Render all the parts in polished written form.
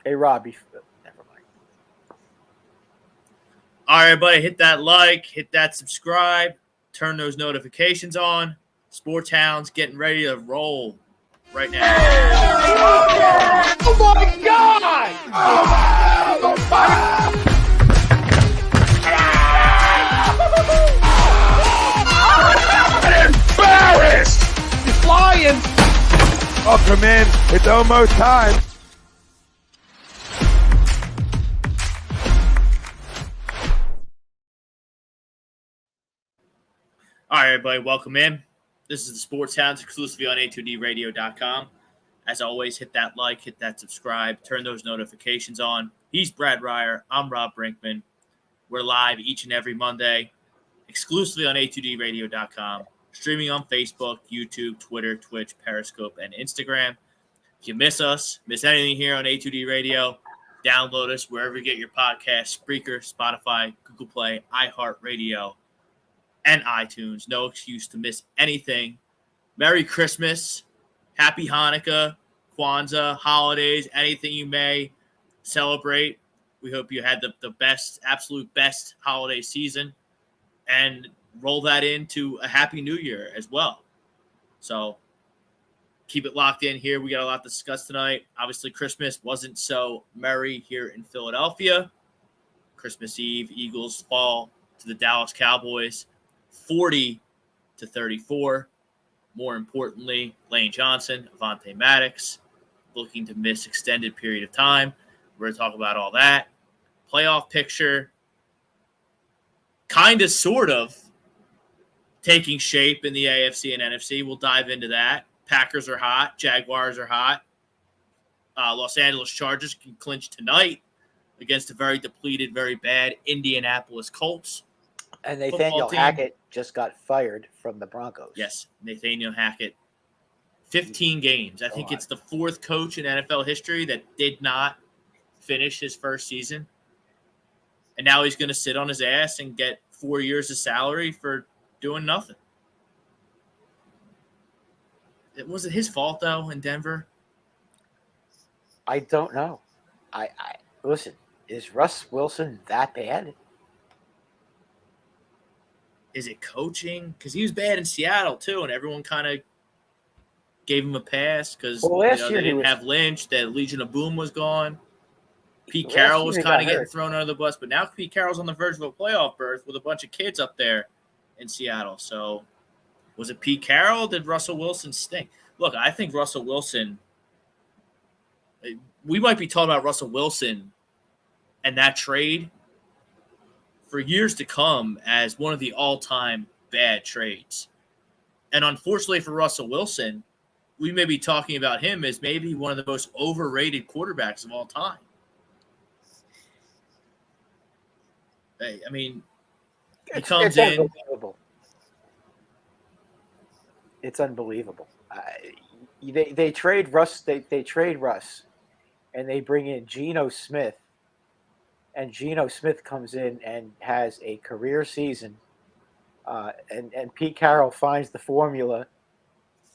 Hey, Rob, never mind. All right, everybody, hit that like, hit that subscribe, turn those notifications on. Sports Hounds getting ready to roll right now. Oh my God! I'm embarrassed! He's flying! Welcome in. It's almost time. All right, everybody, welcome in. This is the Sports Hounds exclusively on A2DRadio.com. As always, hit that like, hit that subscribe, turn those notifications on. He's Brad Ryer. I'm Rob Brinkman. We're live each and every Monday, exclusively on A2DRadio.com, streaming on Facebook, YouTube, Twitter, Twitch, Periscope, and Instagram. If you miss us, miss anything here on A2D Radio, download us wherever you get your podcasts, Spreaker, Spotify, Google Play, iHeartRadio, and iTunes. No excuse to miss anything. Merry Christmas, Happy Hanukkah, Kwanzaa, holidays, anything you may celebrate. We hope you had the best, absolute best holiday season, and roll that into a Happy New Year as well. So keep it locked in here. We got a lot to discuss tonight. Obviously, Christmas wasn't so merry here in Philadelphia. Christmas Eve, Eagles fall to the Dallas Cowboys, 40-34. More importantly, Lane Johnson, Avonte Maddox, looking to miss extended period of time. We're going to talk about all that. Playoff picture, kind of, sort of, taking shape in the AFC and NFC. We'll dive into that. Packers are hot. Jaguars are hot. Los Angeles Chargers can clinch tonight against a very depleted, very bad Indianapolis Colts. And Nathaniel Hackett just got fired from the Broncos. Yes, Nathaniel Hackett. 15 games. I think it's the fourth coach in NFL history that did not finish his first season. And now he's going to sit on his ass and get 4 years of salary for doing nothing. Was it his fault, though, in Denver? I don't know. I listen, is Russ Wilson that bad? Is it coaching? Because he was bad in Seattle, too, and everyone kind of gave him a pass because they didn't have Lynch. The Legion of Boom was gone. Pete Carroll was kind of getting thrown under the bus, but now Pete Carroll's on the verge of a playoff berth with a bunch of kids up there in Seattle. So was it Pete Carroll? Did Russell Wilson stink? Look, I think Russell Wilson – we might be talking about Russell Wilson and that trade for years to come as one of the all-time bad trades. And unfortunately for Russell Wilson, we may be talking about him as maybe one of the most overrated quarterbacks of all time. I mean, he comes in. Unbelievable. It's unbelievable. They trade Russ. They trade Russ, and they bring in Geno Smith. And Geno Smith comes in and has a career season, and Pete Carroll finds the formula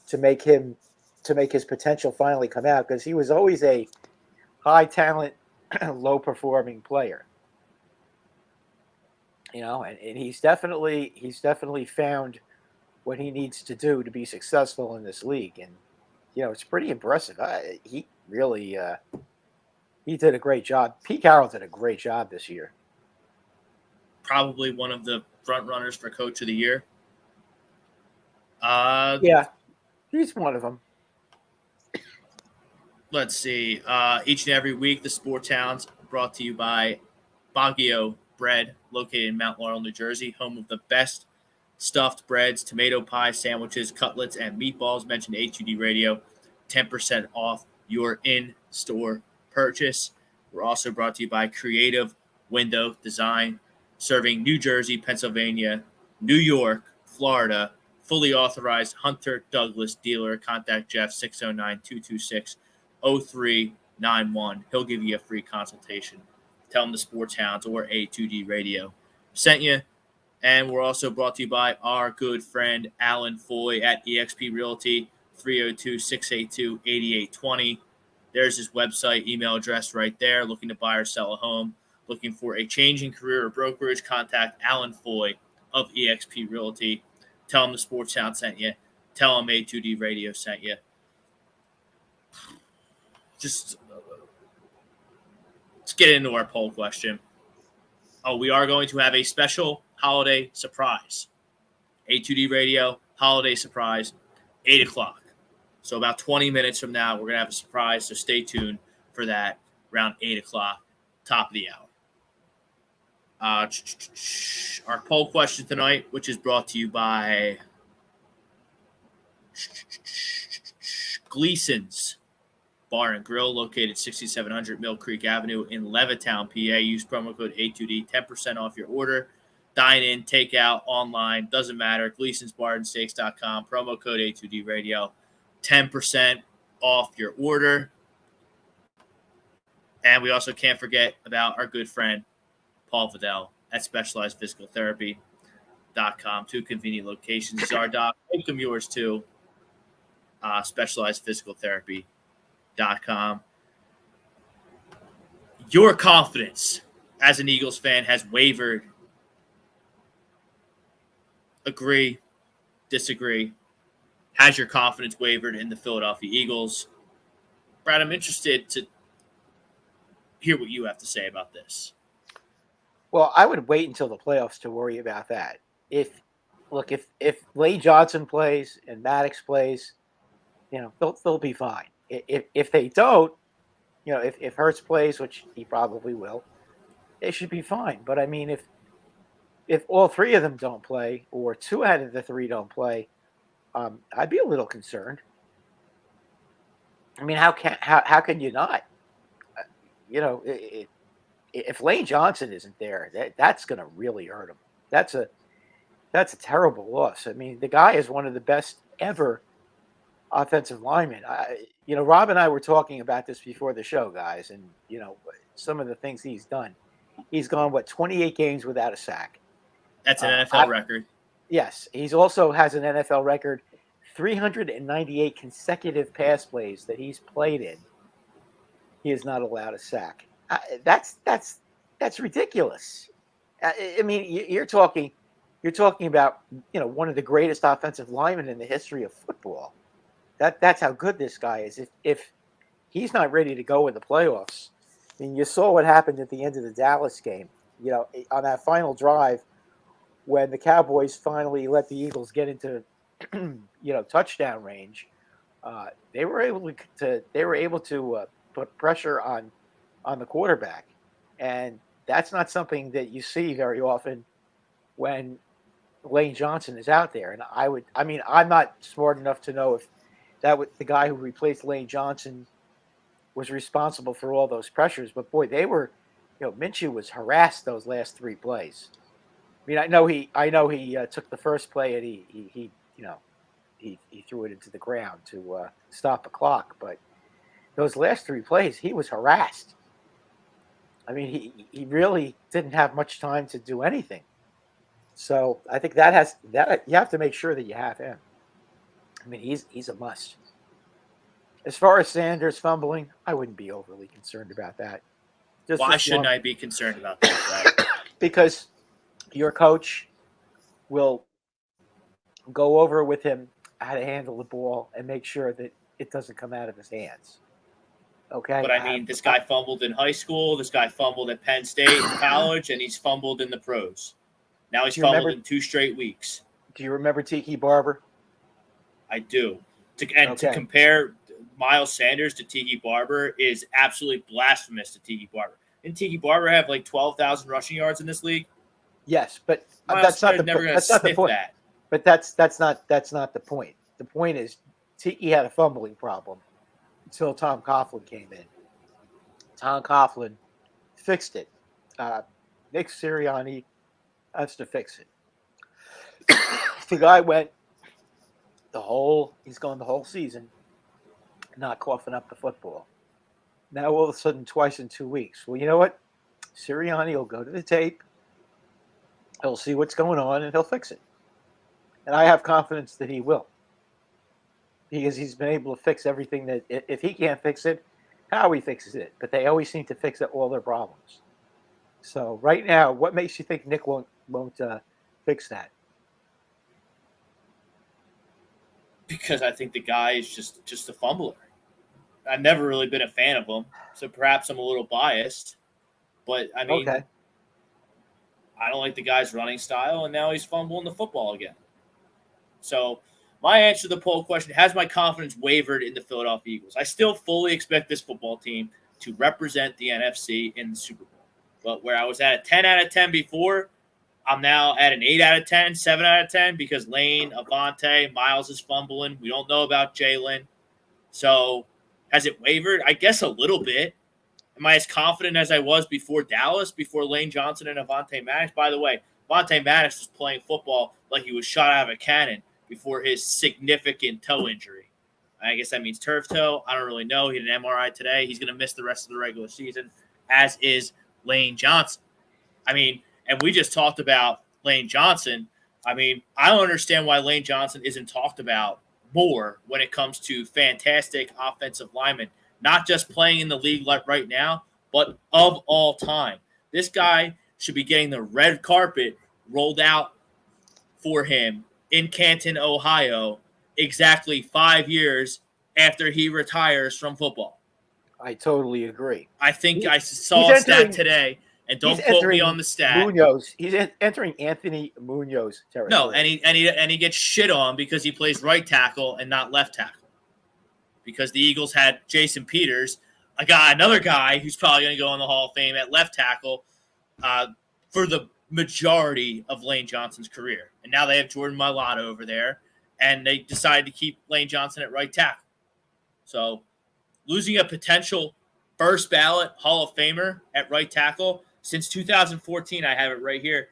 to make his potential finally come out, because he was always a high talent, low performing player. You know, and he's definitely found what he needs to do to be successful in this league, and you know, it's pretty impressive. He really. He did a great job. Pete Carroll did a great job this year. Probably one of the front runners for Coach of the Year. Yeah, he's one of them. Let's see. Each and every week, the Sports Hounds brought to you by Baguio Bread, located in Mount Laurel, New Jersey, home of the best stuffed breads, tomato pie, sandwiches, cutlets, and meatballs. Mentioned HUD Radio, 10% off your in-store purchase. We're also brought to you by Creative Window Design, serving New Jersey, Pennsylvania, New York, Florida. Fully authorized Hunter Douglas dealer. Contact Jeff 609-226-0391. He'll give you a free consultation. Tell him the Sports Hounds or A2D Radio sent you. And we're also brought to you by our good friend Alan Foy at eXp Realty, 302-682-8820. There's his website, email address right there. Looking to buy or sell a home, looking for a change in career or brokerage, contact Alan Foy of eXp Realty. Tell him the Sports Sound sent you. Tell him A2D Radio sent you. Just let's get into our poll question. Oh, we are going to have a special holiday surprise. A2D Radio, holiday surprise, 8 o'clock. So about 20 minutes from now, we're going to have a surprise, so stay tuned for that around 8 o'clock, top of the hour. Our poll question tonight, which is brought to you by Gleason's Bar and Grill, located 6700 Mill Creek Avenue in Levittown, PA. Use promo code A2D, 10% off your order. Dine in, take out, online, doesn't matter. Gleason'sBarandSteaks.com, promo code A2D Radio, 10% off your order. And we also can't forget about our good friend, Paul Vidal at SpecializedPhysicalTherapy.com. 2 convenient locations. Zardoc, make them yours too. SpecializedPhysicalTherapy.com. Your confidence as an Eagles fan has wavered. Agree, disagree. Has your confidence wavered in the Philadelphia Eagles? Brad, I'm interested to hear what you have to say about this. Well, I would wait until the playoffs to worry about that. If Lane Johnson plays and Maddox plays, they'll be fine. If they don't, if Hurts plays, which he probably will, they should be fine. But I mean, if all 3 of them don't play, or 2 out of the 3 don't play, I'd be a little concerned. I mean, how can you not? If Lane Johnson isn't there, that's going to really hurt him. That's a terrible loss. I mean, the guy is one of the best ever offensive linemen. Rob and I were talking about this before the show, guys, and some of the things he's done. He's gone 28 games without a sack. That's an NFL record. Yes, he's also has an NFL record, 398 consecutive pass plays that he's played in. He is not allowed a sack. That's ridiculous. I mean, you're talking about one of the greatest offensive linemen in the history of football. That's how good this guy is. If he's not ready to go in the playoffs, I mean, you saw what happened at the end of the Dallas game. On that final drive, when the Cowboys finally let the Eagles get into touchdown range, they were able to put pressure on the quarterback, and that's not something that you see very often when Lane Johnson is out there. And I'm not smart enough to know if the guy who replaced Lane Johnson was responsible for all those pressures, but boy, they were. Minshew was harassed those last 3 plays. I mean, I know he took the first play and he threw it into the ground to stop the clock, but those last 3 plays, he was harassed. I mean, he really didn't have much time to do anything. So I think that you have to make sure that you have him. I mean, he's a must. As far as Sanders fumbling, I wouldn't be overly concerned about that. Why shouldn't I be concerned about that? Because your coach will go over with him how to handle the ball and make sure that it doesn't come out of his hands. Okay? But I mean, this guy fumbled in high school. This guy fumbled at Penn State in college, and he's fumbled in the pros. Now he's fumbled in 2 straight weeks. Do you remember Tiki Barber? I do. To compare Miles Sanders to Tiki Barber is absolutely blasphemous to Tiki Barber. Didn't Tiki Barber have 12,000 rushing yards in this league? Yes, but that's not the point. But that's not the point. The point is Tiki had a fumbling problem until Tom Coughlin came in. Tom Coughlin fixed it. Nick Sirianni has to fix it. The guy he's gone the whole season not coughing up the football. Now all of a sudden twice in 2 weeks. Well, you know what? Sirianni will go to the tape. He'll see what's going on and he'll fix it. And I have confidence that he will. Because he's been able to fix everything that if he can't fix it, how he fixes it, but they always seem to fix all their problems. So right now, what makes you think Nick won't fix that? Because I think the guy is just a fumbler. I've never really been a fan of him, so perhaps I'm a little biased. But I mean, Okay. I don't like the guy's running style, and now he's fumbling the football again. So my answer to the poll question: has my confidence wavered in the Philadelphia Eagles? I still fully expect this football team to represent the NFC in the Super Bowl. But where I was at a 10 out of 10 before, I'm now at an 8 out of 10, 7 out of 10 because Lane, Avante, Miles is fumbling. We don't know about Jalen. So has it wavered? I guess a little bit. Am I as confident as I was before Dallas, before Lane Johnson and Avante Maddox? By the way, Avante Maddox was playing football like he was shot out of a cannon before his significant toe injury. I guess that means turf toe. I don't really know. He had an MRI today. He's going to miss the rest of the regular season, as is Lane Johnson. I mean, and we just talked about Lane Johnson. I mean, I don't understand why Lane Johnson isn't talked about more when it comes to fantastic offensive linemen, not just playing in the league like right now, but of all time. This guy should be getting the red carpet rolled out for him in Canton, Ohio, exactly 5 years after he retires from football. I totally agree. I think I saw a stat today, and don't quote me on the stat. Munoz. He's entering Anthony Munoz territory. No, and he gets shit on because he plays right tackle and not left tackle. Because the Eagles had Jason Peters, another guy who's probably going to go in the Hall of Fame at left tackle for the majority of Lane Johnson's career. And now they have Jordan Mailata over there, and they decided to keep Lane Johnson at right tackle. So losing a potential first ballot Hall of Famer at right tackle since 2014, I have it right here,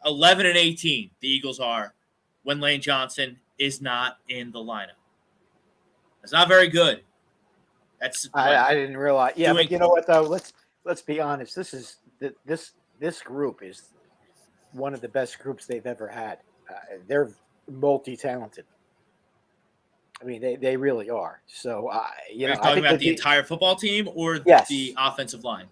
11 and 18 the Eagles are when Lane Johnson is not in the lineup. That's not very good. I didn't realize. Yeah, but you know what though? Let's be honest. This group is one of the best groups they've ever had. They're multi-talented. I mean, they really are. So, You're talking about the entire football team or the offensive line?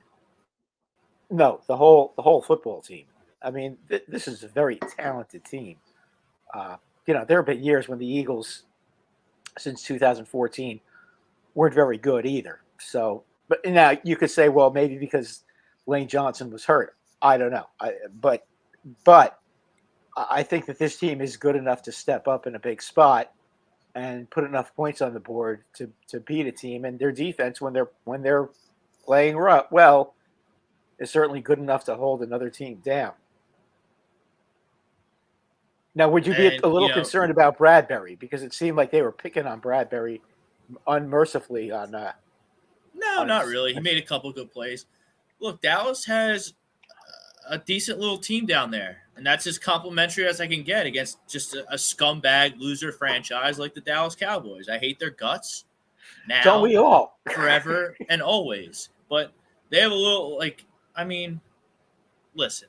No, the whole football team. I mean, this is a very talented team. There have been years when the Eagles, since 2014, weren't very good either. So, but now you could say, well, maybe because Lane Johnson was hurt. I don't know. But I think that this team is good enough to step up in a big spot and put enough points on the board to beat a team. And their defense, when they're playing well, is certainly good enough to hold another team down. Now, would you be a little concerned about Bradbury? Because it seemed like they were picking on Bradbury unmercifully on No, not really. He made a couple good plays. Look, Dallas has a decent little team down there, and that's as complimentary as I can get against just a scumbag loser franchise like the Dallas Cowboys. I hate their guts now. Don't we all? Forever and always. But they have a little, listen,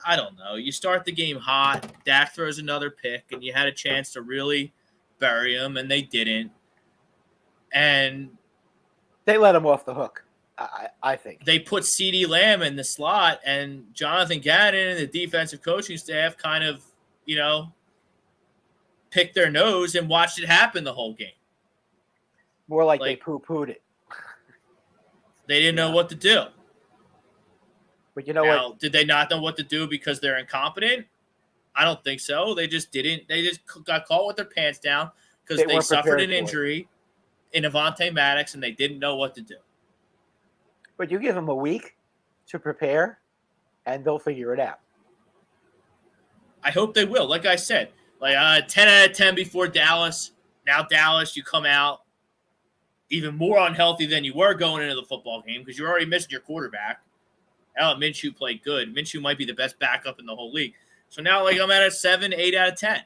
I don't know. You start the game hot, Dak throws another pick, and you had a chance to really bury him, and they didn't. And they let him off the hook. I think they put CeeDee Lamb in the slot, and Jonathan Gannon and the defensive coaching staff kind of, picked their nose and watched it happen the whole game. More like they poo-pooed it. They didn't know what to do. But you know what? Did they not know what to do because they're incompetent? I don't think so. They just didn't. They just got caught with their pants down because they suffered an injury in Avante Maddox, and they didn't know what to do. But you give them a week to prepare, and they'll figure it out. I hope they will. Like I said, 10 out of 10 before Dallas. Now Dallas, you come out even more unhealthy than you were going into the football game because you're already missing your quarterback. Minshew played good. Minshew might be the best backup in the whole league. So now I'm at a 7, 8 out of 10.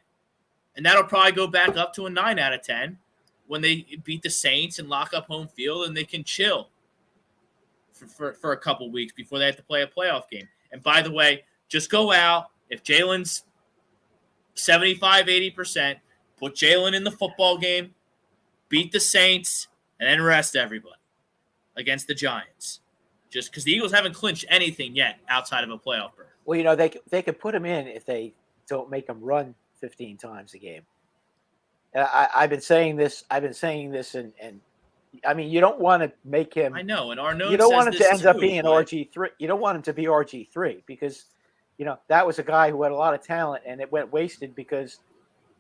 And that'll probably go back up to a 9 out of 10 when they beat the Saints and lock up home field and they can chill for a couple weeks before they have to play a playoff game. And by the way, just go out. If Jalen's 75, 80%, put Jalen in the football game, beat the Saints, and then rest everybody against the Giants. Just because the Eagles haven't clinched anything yet outside of a playoff berth. Well, they could put him in if they don't make him run 15 times a game. I've been saying this, and I mean, you don't want to make him. I know, and Arnaud you don't says want him this to end too, up being but RG3. You don't want him to be RG3 because, that was a guy who had a lot of talent, and it went wasted because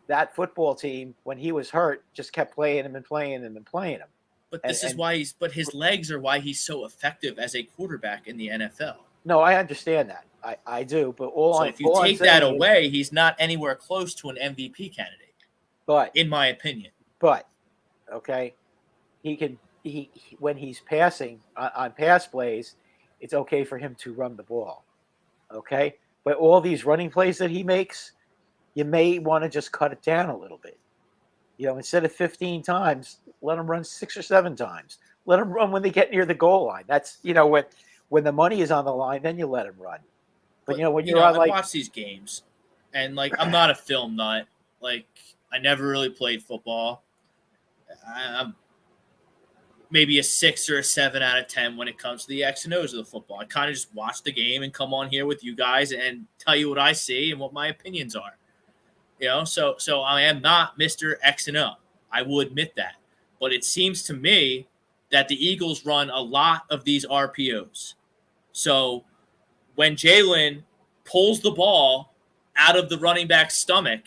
that football team, when he was hurt, just kept playing him and playing him and playing him. But but his legs are why he's so effective as a quarterback in the NFL. No, I understand that. I do, but if you take that away, he's not anywhere close to an MVP candidate. But in my opinion, okay, he when he's passing on pass plays, it's okay for him to run the ball. Okay, but all these running plays that he makes, you may want to just cut it down a little bit. Instead of 15 times, let him run 6 or 7 times. Let him run when they get near the goal line. That's when the money is on the line, then you let him run. But when you're on, I watch these games, and I'm not a film nut. I never really played football. I'm maybe a 6 or a 7 out of 10 when it comes to the X and O's of the football. I kind of just watch the game and come on here with you guys and tell you what I see and what my opinions are. So I am not Mr. X and O. I will admit that. But it seems to me that the Eagles run a lot of these RPOs. So when Jalen pulls the ball out of the running back's stomach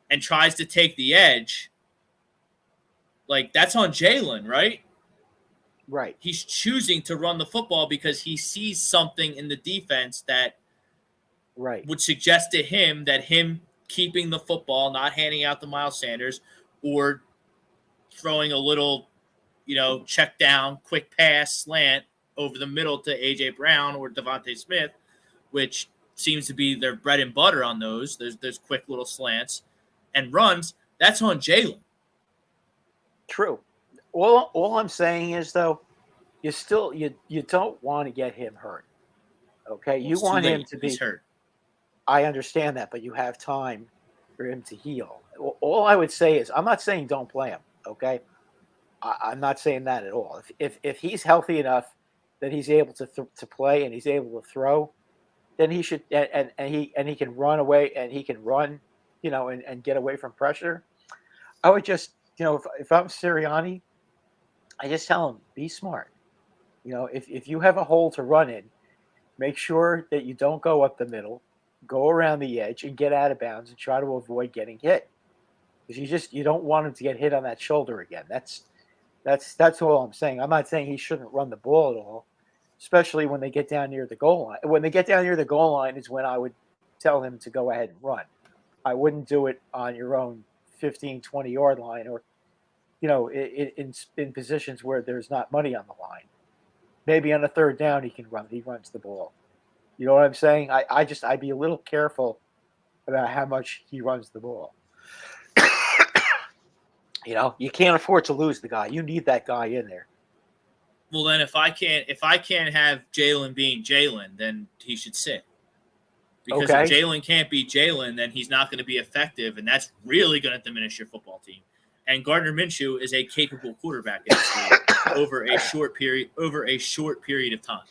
and tries to take the edge, that's on Jalen, right? Right. He's choosing to run the football because he sees something in the defense that would suggest to him that him keeping the football, not handing out to Miles Sanders, or throwing a little, check down, quick pass, slant over the middle to A.J. Brown or Devontae Smith, which seems to be their bread and butter on those. There's quick little slants and runs. That's on Jalen. True. All I'm saying is, though, you don't want to get him hurt. Okay, you want him to be hurt. I understand that, but you have time for him to heal. All I would say is, I'm not saying don't play him. Okay, I'm not saying that at all. If he's healthy enough that he's able to play and he's able to throw, then he should and he can run away and he can run, and get away from pressure. I would just, if I'm Sirianni, I just tell him, be smart. If you have a hole to run in, make sure that you don't go up the middle, go around the edge and get out of bounds and try to avoid getting hit. Because you don't want him to get hit on that shoulder again. That's all I'm saying. I'm not saying he shouldn't run the ball at all, especially when they get down near the goal line. When they get down near the goal line is when I would tell him to go ahead and run. I wouldn't do it on your own 15, 20-yard line or, in positions where there's not money on the line. Maybe on a third down he can run. He runs the ball. You know what I'm saying? I'd be a little careful about how much he runs the ball. You can't afford to lose the guy. You need that guy in there. Well, then if I can't have Jalen being Jalen, then he should sit. Because if Jalen can't be Jalen, then he's not going to be effective, and that's really going to diminish your football team. And Gardner Minshew is a capable quarterback in this league over a short period of time.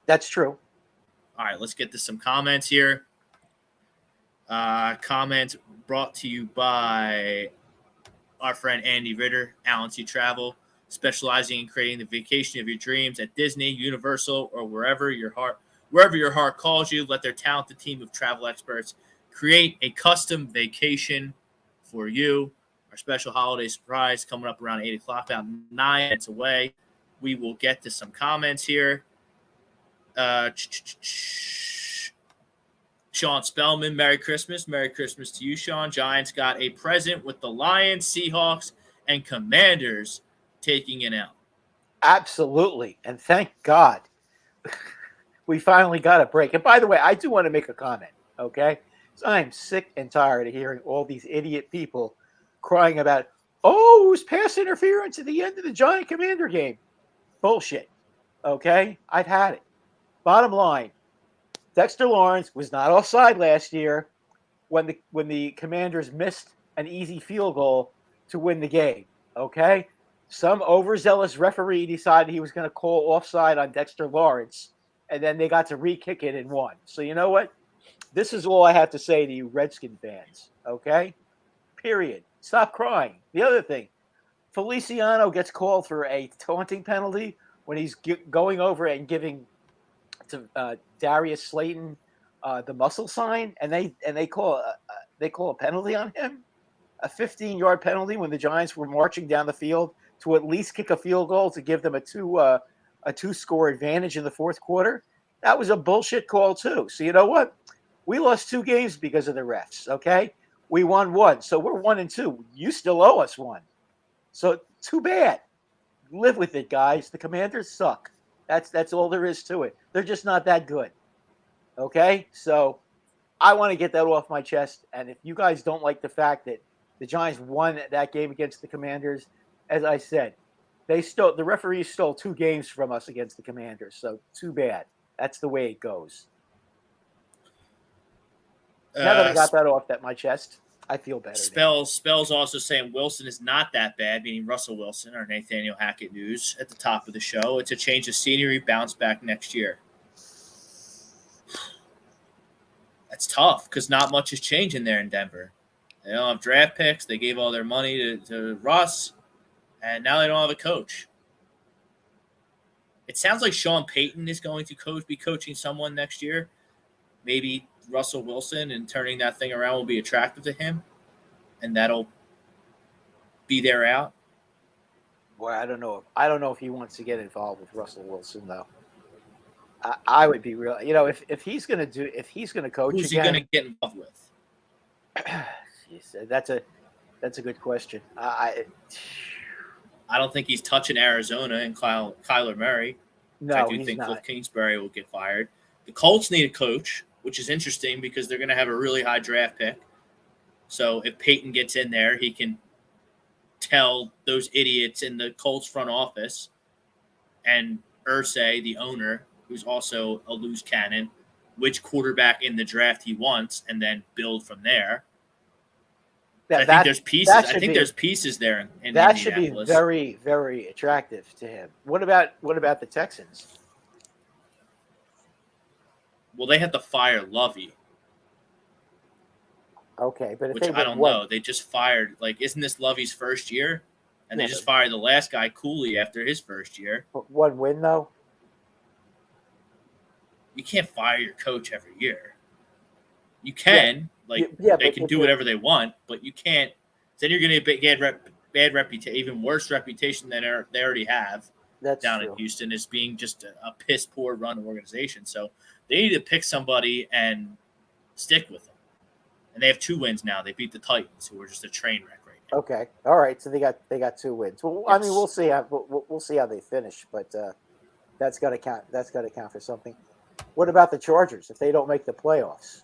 That's true. All right, let's get to some comments here. Comment brought to you by our friend Andy Ritter, Allen C. Travel, specializing in creating the vacation of your dreams at Disney, Universal, or wherever your heart calls you. Let their talented team of travel experts create a custom vacation for you. Our special holiday surprise coming up around 8 o'clock, about 9 minutes away. We will get to some comments here. Sean Spellman, Merry Christmas. Merry Christmas to you, Sean. Giants got a present with the Lions, Seahawks, and Commanders taking it out. Absolutely. And thank God we finally got a break. And by the way, I do want to make a comment, okay? So I'm sick and tired of hearing all these idiot people crying about, it was pass interference at the end of the Giant Commander game. Bullshit, okay? I've had it. Bottom line, Dexter Lawrence was not offside last year when the Commanders missed an easy field goal to win the game, Okay, some overzealous referee decided he was going to call offside on Dexter Lawrence, and then they got to re-kick it and won. So you know what? This is all I have to say to you Redskin fans. Okay, period. Stop crying. The other thing, Feliciano gets called for a taunting penalty when he's going over and giving to Darius Slayton the muscle sign, and they call a penalty on him, a 15-yard penalty when the Giants were marching down the field to at least kick a field goal to give them a two-score advantage in the fourth quarter. That was a bullshit call too. So you know what? We lost 2 games because of the refs. Okay, we won 1, so we're 1-2. You still owe us 1. So too bad. Live with it, guys. The Commanders suck. That's all there is to it. They're just not that good. Okay? So I want to get that off my chest. And if you guys don't like the fact that the Giants won that game against the Commanders, as I said, the referees stole 2 games from us against the Commanders. So too bad. That's the way it goes. Now that I got that off my chest, I feel better. Spells also saying Wilson is not that bad, meaning Russell Wilson, our Nathaniel Hackett news at the top of the show. It's a change of scenery, bounce back next year. That's tough because not much is changing there in Denver. They don't have draft picks. They gave all their money to Russ, and now they don't have a coach. It sounds like Sean Payton is going to be coaching someone next year. Maybe Russell Wilson, and turning that thing around will be attractive to him, and that'll be their out. Boy, I don't know if he wants to get involved with Russell Wilson though. I would be real. You know, if he's going to coach, who's he going to get involved with? That's a good question. I don't think he's touching Arizona and Kyler Murray. No, I do think Cliff Kingsbury will get fired. The Colts need a coach, which is interesting because they're going to have a really high draft pick. So if Peyton gets in there, he can tell those idiots in the Colts front office and Irsay, the owner, who's also a loose cannon, which quarterback in the draft he wants, and then build from there. I think there's pieces. There's pieces there in that Indianapolis. Should be very, very attractive to him. What about the Texans? Well, they had to fire Lovey. Okay, but which I don't know. They just fired. Isn't this Lovey's first year? And they just fired the last guy, Cooley, after his first year. 1 win though. You can't fire your coach every year. You can, they can do whatever they want, but you can't. Then you're going to get bad reputation, even worse reputation than they already have. That's down true. in Houston as being just a piss poor run organization. So they need to pick somebody and stick with them. And they have 2 wins now. They beat the Titans, who are just a train wreck right now. Okay, all right. So they got 2 wins. Well, yes. I mean, we'll see how they finish, but that's got to count. That's got to count for something. What about the Chargers if they don't make the playoffs?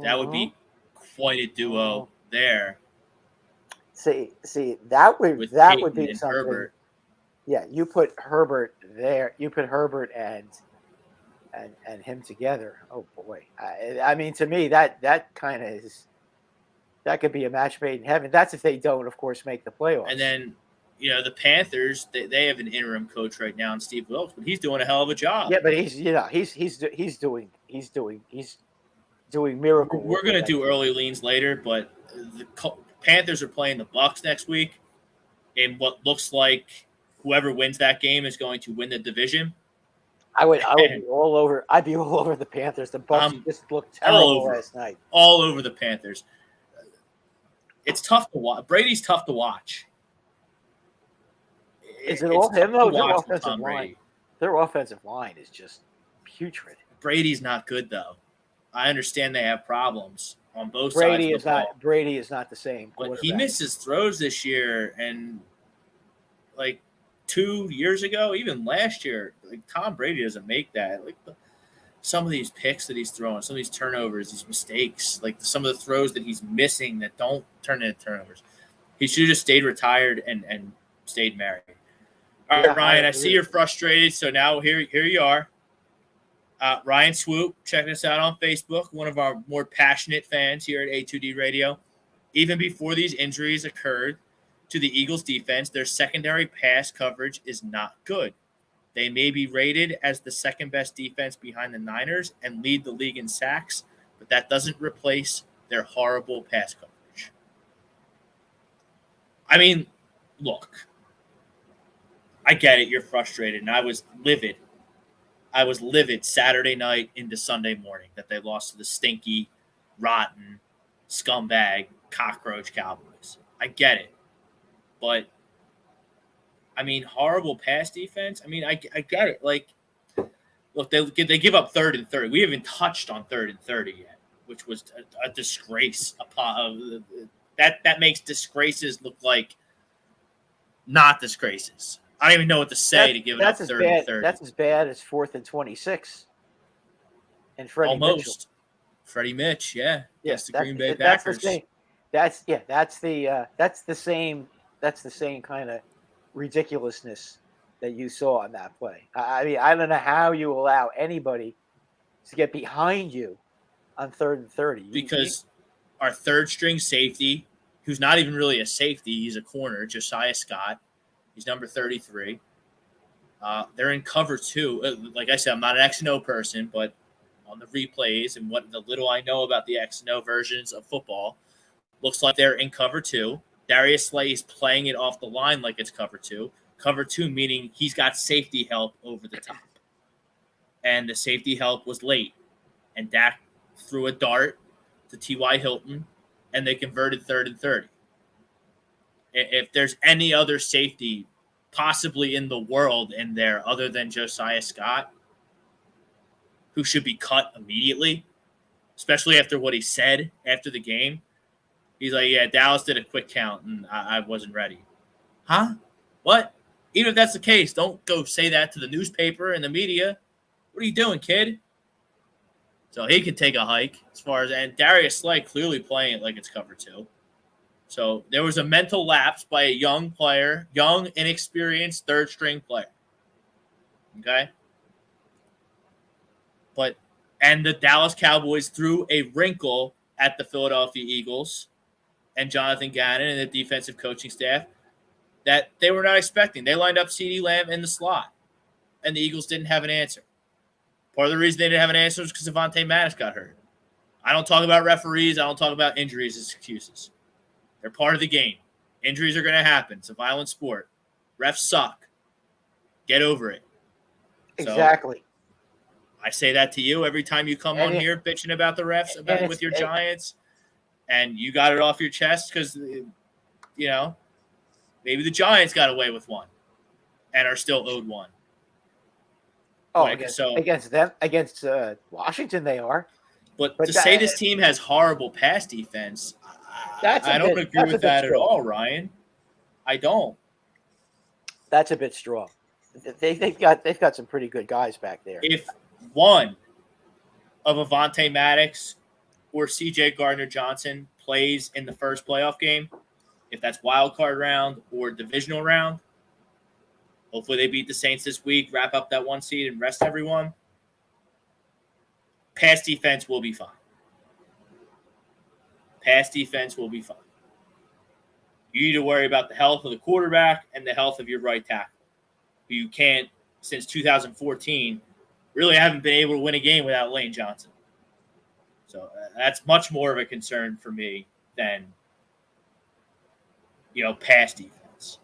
That would be quite a duo there. See, that would be something. Herbert. Yeah, you put Herbert there. You put Herbert and him together. Oh boy! I mean, to me, that kind of is. That could be a match made in heaven. That's if they don't, of course, make the playoffs. And then, the Panthers, they have an interim coach right now, in Steve Wilkes, but he's doing a hell of a job. Yeah, but he's doing miracle. We're going to do early leans later, but the Panthers are playing the Bucs next week, and what looks like whoever wins that game is going to win the division. I would be all over. I'd be all over the Panthers. The Bucs just looked terrible last night. All over the Panthers. It's tough to watch. Brady's tough to watch. Is it all him though? Their offensive line is just putrid. Brady's not good though. I understand they have problems on both sides. Brady is not the same. But he misses throws this year, and 2 years ago, even last year, Tom Brady doesn't make that. Some of these picks that he's throwing, some of these turnovers, these mistakes, some of the throws that he's missing that don't turn into turnovers. He should have just stayed retired and stayed married. All right, Ryan, I see you're frustrated, so now here you are. Ryan Swoop, checking us out on Facebook, one of our more passionate fans here at A2D Radio. Even before these injuries occurred to the Eagles defense, their secondary pass coverage is not good. They may be rated as the second best defense behind the Niners and lead the league in sacks, but that doesn't replace their horrible pass coverage. I mean, look, I get it. You're frustrated, and I was livid. Saturday night into Sunday morning that they lost to the stinky, rotten, scumbag, cockroach Cowboys. I get it. But, I mean, horrible pass defense. I mean, I get it. Like, look, they give up 3rd and 30. We haven't touched on 3rd and 30 yet, which was a disgrace. That makes disgraces look like not disgraces. I don't even know what to say to give it up 3rd and 30. That's as bad as 4th and 26. And Freddie Almost. Mitchell. Freddie Mitch, yeah. Yes, the Green Bay Packers. That's the same kind of ridiculousness that you saw on that play. I mean, I don't know how you allow anybody to get behind you on 3rd and 30. Because our third string safety, who's not even really a safety, he's a corner, Josiah Scott. He's number 33. They're in cover 2. Like I said, I'm not an X and O person, but on the replays and what the little I know about the X and O versions of football, looks like they're in cover 2. Darius Slay is playing it off the line like it's cover 2. Cover 2 meaning he's got safety help over the top. And the safety help was late. And Dak threw a dart to T.Y. Hilton, and they converted 3rd and 30. If there's any other safety possibly in the world in there other than Josiah Scott, who should be cut immediately, especially after what he said after the game. He's like, yeah, Dallas did a quick count, and I wasn't ready. Huh? What? Even if that's the case, don't go say that to the newspaper and the media. What are you doing, kid? So he can take a hike as far as – and Darius Slay clearly playing it like it's cover 2. So there was a mental lapse by a young player, young, inexperienced third-string player. Okay? And the Dallas Cowboys threw a wrinkle at the Philadelphia Eagles and Jonathan Gannon and the defensive coaching staff that they were not expecting. They lined up CeeDee Lamb in the slot, and the Eagles didn't have an answer. Part of the reason they didn't have an answer is because Avonte Maddox got hurt. I don't talk about referees. I don't talk about injuries as excuses. They're part of the game. Injuries are going to happen. It's a violent sport. Refs suck. Get over it. Exactly. So, I say that to you every time you come on here bitching about the refs with your Giants, and you got it off your chest because, you know, maybe the Giants got away with one and are still owed one. Oh, right? against Washington they are. But to say this team has horrible pass defense, I don't agree with that at all, Ryan. I don't. That's a bit strong. They've got some pretty good guys back there. If one of Avonte Maddox or C.J. Gardner-Johnson plays in the first playoff game, if that's wild card round or divisional round, hopefully they beat the Saints this week, wrap up that 1 seed, and rest everyone. Pass defense will be fine. Pass defense will be fine. You need to worry about the health of the quarterback and the health of your right tackle. You can't, since 2014, really haven't been able to win a game without Lane Johnson. So that's much more of a concern for me than, pass defense.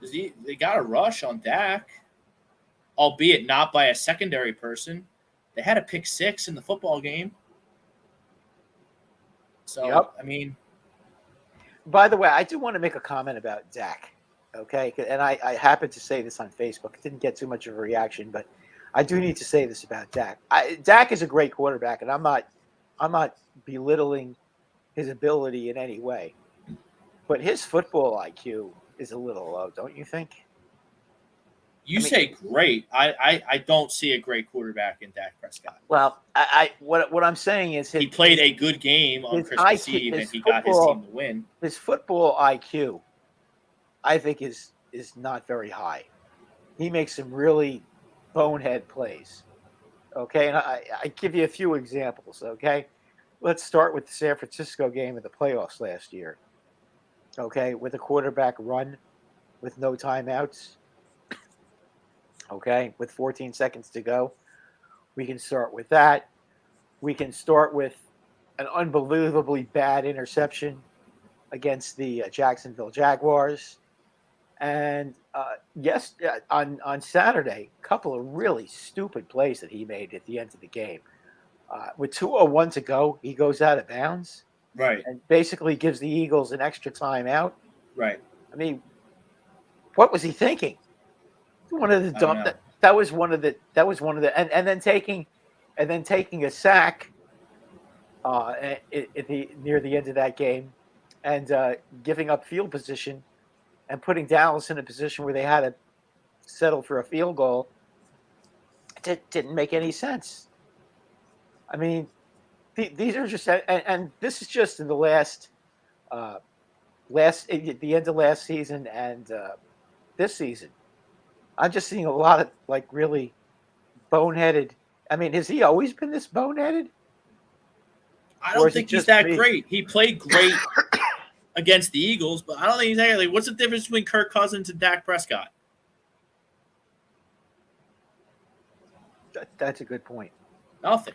They got a rush on Dak, albeit not by a secondary person. They had a pick 6 in the football game. So, yep. I mean. By the way, I do want to make a comment about Dak. Okay, and I happened to say this on Facebook. It didn't get too much of a reaction, but I do need to say this about Dak. Dak is a great quarterback, and I'm not belittling his ability in any way. But his football IQ is a little low, don't you think? You say great. I don't see a great quarterback in Dak Prescott. Well, what I'm saying is he played a good game on Christmas Eve, and he got his team to win. His football IQ, I think, is not very high. He makes some really bonehead plays. Okay, and I give you a few examples. Okay, let's start with the San Francisco game of the playoffs last year. Okay, with a quarterback run with no timeouts. Okay, with 14 seconds to go, we can start with that. We can start with an unbelievably bad interception against the Jacksonville Jaguars. And yes, on Saturday, a couple of really stupid plays that he made at the end of the game. With 2:01 to go, he goes out of bounds Right. and basically gives the Eagles an extra timeout. Right. I mean, what was he thinking? One of the dumb. That was one of the. And then taking a sack near the end of that game, and giving up field position, and putting Dallas in a position where they had to settle for a field goal. It didn't make any sense. I mean, these are just, and this is just in the at the end of last season and this season. I'm just seeing a lot of like really boneheaded. I mean, has he always been this boneheaded? I don't think he's that great. He played great against the Eagles, but I don't think he's actually. What's the difference between Kirk Cousins and Dak Prescott? That's a good point. Nothing.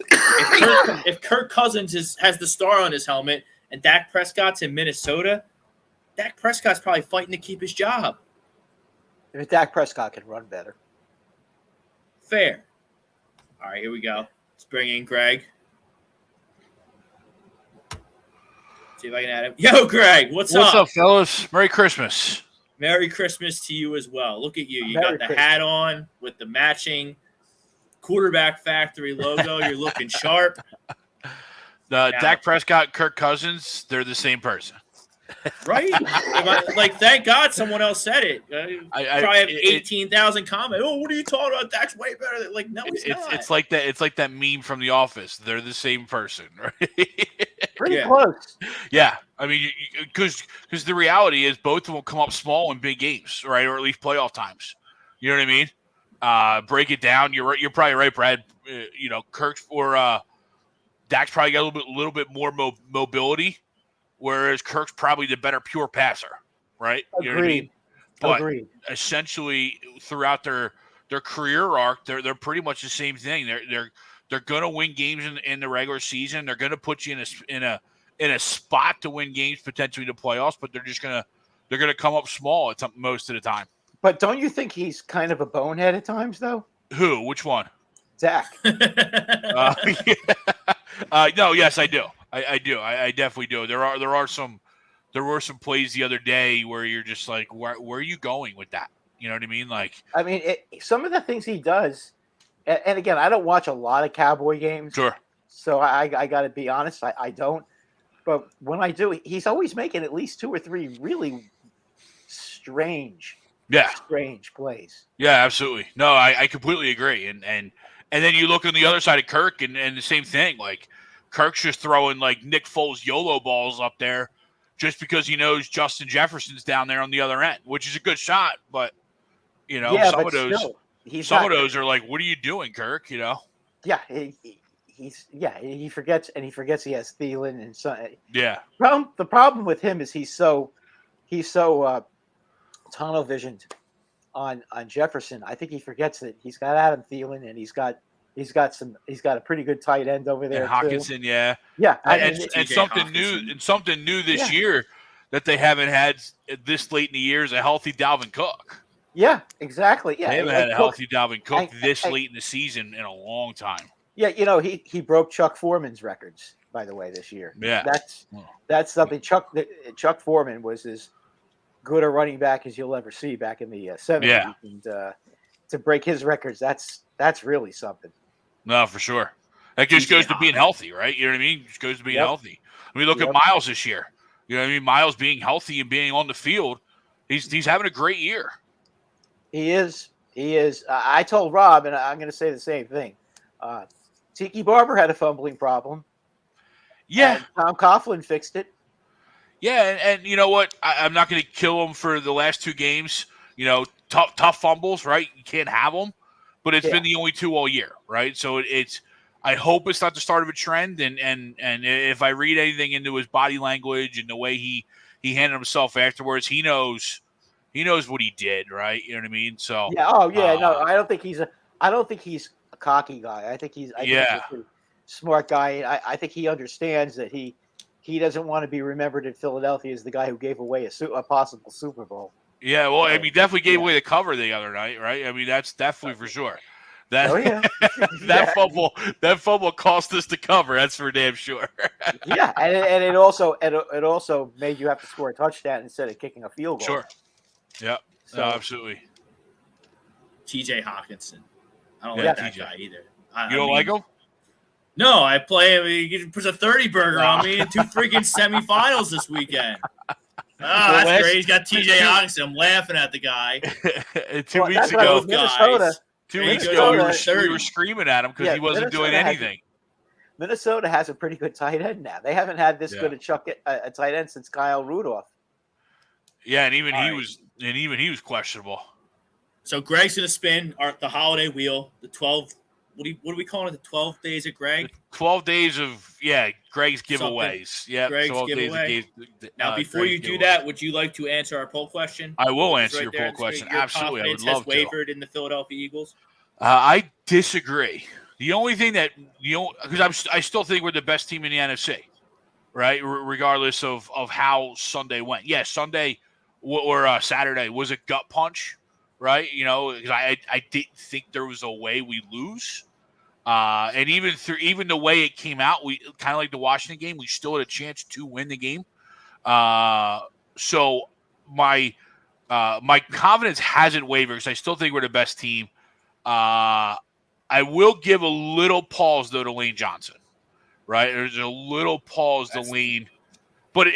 If Kirk Cousins has the star on his helmet and Dak Prescott's in Minnesota, Dak Prescott's probably fighting to keep his job. If Dak Prescott can run better. Fair. All right, here we go. Let's bring in Greg. See if I can add him. Yo, Greg, what's up? What's up, fellas? Merry Christmas. Merry Christmas to you as well. Look at you. You Merry got the hat on with the matching Quarterback Factory logo. You're looking sharp. Dak Prescott, Kirk Cousins, they're the same person. Right? Thank God someone else said it. I probably have 18,000 comments. Oh, what are you talking about? Dak's way better. Like, no, he's not. It's like that. It's like that meme from The Office. They're the same person, right? Pretty close. Yeah, I mean, because the reality is both of them will come up small in big games, right, or at least playoff times. You know what I mean? Break it down. You're probably right, Brad. Kirk or Dak's probably got a little bit more mobility. Whereas Kirk's probably the better pure passer, right? You know what I mean? But essentially, throughout their career arc, they're pretty much the same thing. They're going to win games in the regular season. They're going to put you in a spot to win games, potentially the playoffs. But they're gonna come up small at most of the time. But don't you think he's kind of a bonehead at times, though? Who? Which one? Dak. No, yes, I do. I do. I definitely do. There were some plays the other day where you're just like, where are you going with that? You know what I mean? Like, I mean, some of the things he does, and again, I don't watch a lot of Cowboy games. Sure. So I got to be honest, I don't. But when I do, he's always making at least 2 or 3 really strange plays. Yeah, absolutely. No, I completely agree. And then you look on the other side of Kirk and the same thing. Like, Kirk's just throwing like Nick Foles YOLO balls up there just because he knows Justin Jefferson's down there on the other end, which is a good shot. But, some of those are like, what are you doing, Kirk? Yeah, he forgets he has Thielen and so. Yeah. The problem with him is he's so tunnel visioned on Jefferson. I think he forgets that he's got Adam Thielen and he's got a pretty good tight end over there. And Hawkinson, too. Yeah. And something new this year that they haven't had this late in the year is a healthy Dalvin Cook. Yeah, exactly. Yeah, they haven't had a healthy Dalvin Cook this late in the season in a long time. Yeah, he broke Chuck Foreman's records, by the way, this year. Yeah, that's something. Chuck Foreman was as good a running back as you'll ever see back in the 70s. Yeah. And to break his records, that's really something. No, for sure. That just goes to being healthy, right? You know what I mean? It just goes to being healthy. I mean, look at Miles this year. You know what I mean? Miles being healthy and being on the field, he's having a great year. He is. I told Rob, and I'm going to say the same thing. Tiki Barber had a fumbling problem. Yeah. Tom Coughlin fixed it. Yeah, and you know what? I'm not going to kill him for the last 2 games. Tough fumbles, right? You can't have them. but it's been the only 2 all year, right? So it's. I hope it's not the start of a trend, and if I read anything into his body language and the way he handled himself afterwards, he knows what he did, right? You know what I mean? So yeah, oh yeah, no, I don't think he's a cocky guy. I think he's a pretty smart guy. I think he understands that he doesn't want to be remembered in Philadelphia as the guy who gave away a possible Super Bowl. Yeah, well, I mean, definitely gave away the cover the other night, right? I mean, that's definitely for sure. That fumble cost us the cover. That's for damn sure. Yeah, and it also made you have to score a touchdown instead of kicking a field goal. Sure. Yeah. So, absolutely. T.J. Hawkinson. I don't like that guy either. You don't like him? No, I play him. He puts a 30 burger on me in 2 freaking semifinals this weekend. That's great. He's got T.J. Hawkinson. I'm laughing at the guy. 2 weeks ago, Minnesota. 2 weeks ago, we were screaming at him because he wasn't doing anything. Minnesota has a pretty good tight end now. They haven't had this good a tight end since Kyle Rudolph. Yeah, and even he was questionable. So Greg's gonna spin the holiday wheel. The 12. What are we calling it? The 12 days of Greg. 12 days of Greg's giveaways. Yeah, Greg's giveaway. Now, before you do that, would you like to answer our poll question? I will answer your poll question. Absolutely, I would love to. Wavered in the Philadelphia Eagles. I disagree. The only thing that because I still think we're the best team in the NFC, right? Regardless of how Sunday went. Yeah, Sunday or Saturday was a gut punch, right? You know, because I didn't think there was a way we lose. And even the way it came out, we kind of like the Washington game, we still had a chance to win the game. So my confidence hasn't wavered because I still think we're the best team. I will give a little pause though to Lane Johnson, right? There's a little pause to Lane, but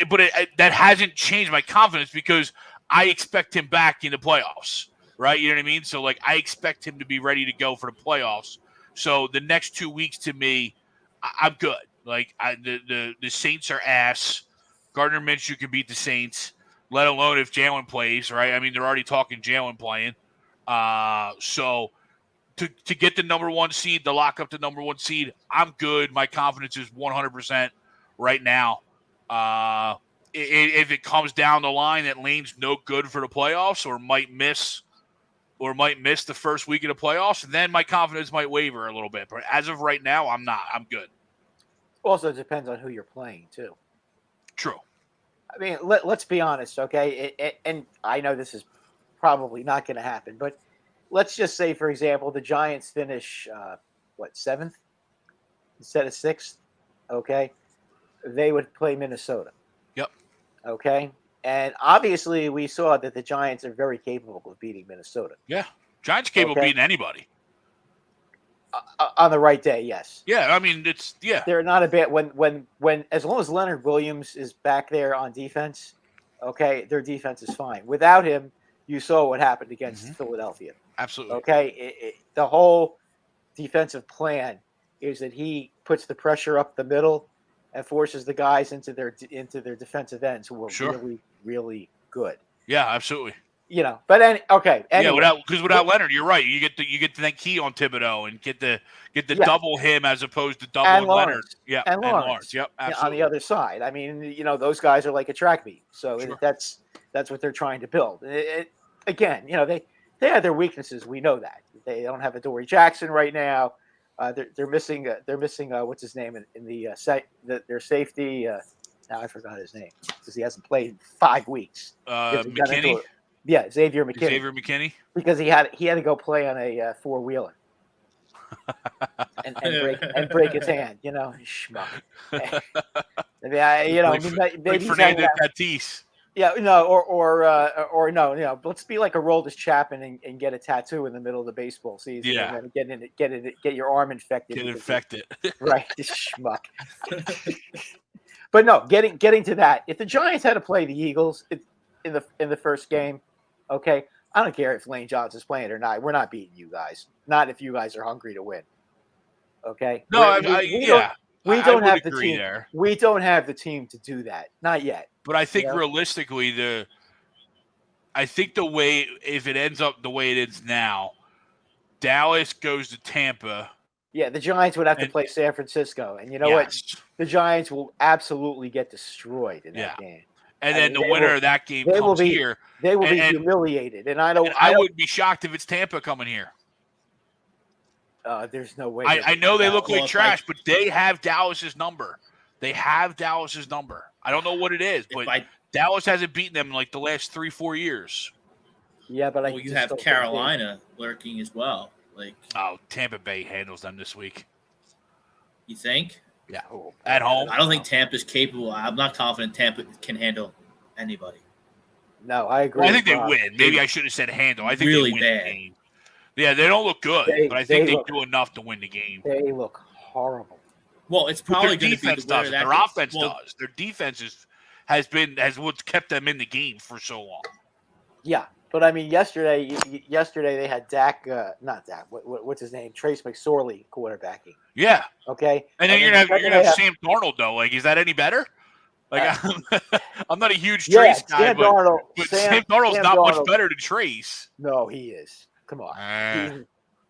that hasn't changed my confidence because I expect him back in the playoffs, right? You know what I mean? So like I expect him to be ready to go for the playoffs. So the next 2 weeks to me, I'm good. Like the Saints are ass. Gardner Minshew can beat the Saints, let alone if Jalen plays, right? I mean, they're already talking Jalen playing. So to get the number 1 seed, to lock up the number 1 seed, I'm good. My confidence is 100% right now. If it comes down the line that Lane's no good for the playoffs or might miss the first week of the playoffs, then my confidence might waver a little bit. But as of right now, I'm not. I'm good. Also, it depends on who you're playing, too. True. I mean, let's be honest, okay? And I know this is probably not going to happen, but let's just say, for example, the Giants finish, 7th instead of 6th, okay? They would play Minnesota. Yep. Okay? And obviously, we saw that the Giants are very capable of beating Minnesota. Yeah, Giants capable of beating anybody on the right day. Yes. Yeah, I mean They're not a bit when as long as Leonard Williams is back there on defense, okay, their defense is fine. Without him, you saw what happened against Philadelphia. Absolutely. Okay, the whole defensive plan is that he puts the pressure up the middle and forces the guys into their defensive ends who are really, really good. Yeah, absolutely. You know, but anyway. Without Leonard, you're right. You get that key on Thibodeau and get the double him as opposed to double Leonard. Yeah, and Lawrence. Yep, absolutely. On the other side, I mean, you know, those guys are like a track meet, so that's what they're trying to build. Again, you know, they have their weaknesses. We know that they don't have a Dory Jackson right now. They're missing what's his name in their safety. Now I forgot his name because he hasn't played in 5 weeks. McKinney. Yeah, Xavier McKinney. Xavier McKinney. Because he had to go play on a 4-wheeler and break his hand. You know, schmuck. Maybe Fernandez Tatis. Yeah, no, or no, you know, let's be like a Aroldis Chapman and get a tattoo in the middle of the baseball season. Yeah, and get your arm infected. Get infected. Right, schmuck. But no, getting to that. If the Giants had to play the Eagles in the first game, okay, I don't care if Lane Johnson's playing or not. We're not beating you guys. Not if you guys are hungry to win. Okay. No, we don't have the team. There. We don't have the team to do that. Not yet. But I think realistically, the way if it ends up the way it is now, Dallas goes to Tampa. Yeah, the Giants would have to play San Francisco, and you know what? Yes. The Giants will absolutely get destroyed in that game. And then the winner of that game comes here. They will be humiliated, and I wouldn't be shocked if it's Tampa coming here. There's no way. I know they look like trash, but they have Dallas's number. They have Dallas's number. I don't know what it is, but Dallas hasn't beaten them in like the last 3-4 years. Yeah, but you have Carolina lurking as well. Tampa Bay handles them this week. You think? Yeah. At home. I don't think Tampa's capable. I'm not confident Tampa can handle anybody. No, I agree. Well, I think they win. Maybe I should have said handle. I think really they win bad. the game. Yeah, they don't look good, but I think they do enough to win the game. They look horrible. Well, it's probably going to be defense does. Their offense does. Their defense has what's kept them in the game for so long. Yeah, but I mean, yesterday they had Dak, not Dak. What's his name? Trace McSorley quarterbacking. Yeah. Okay. And then you're gonna have Sam Darnold though. Like, is that any better? Like, I'm not a huge Trace guy, but Sam Darnold's not much better than Trace. No, he is. Come on.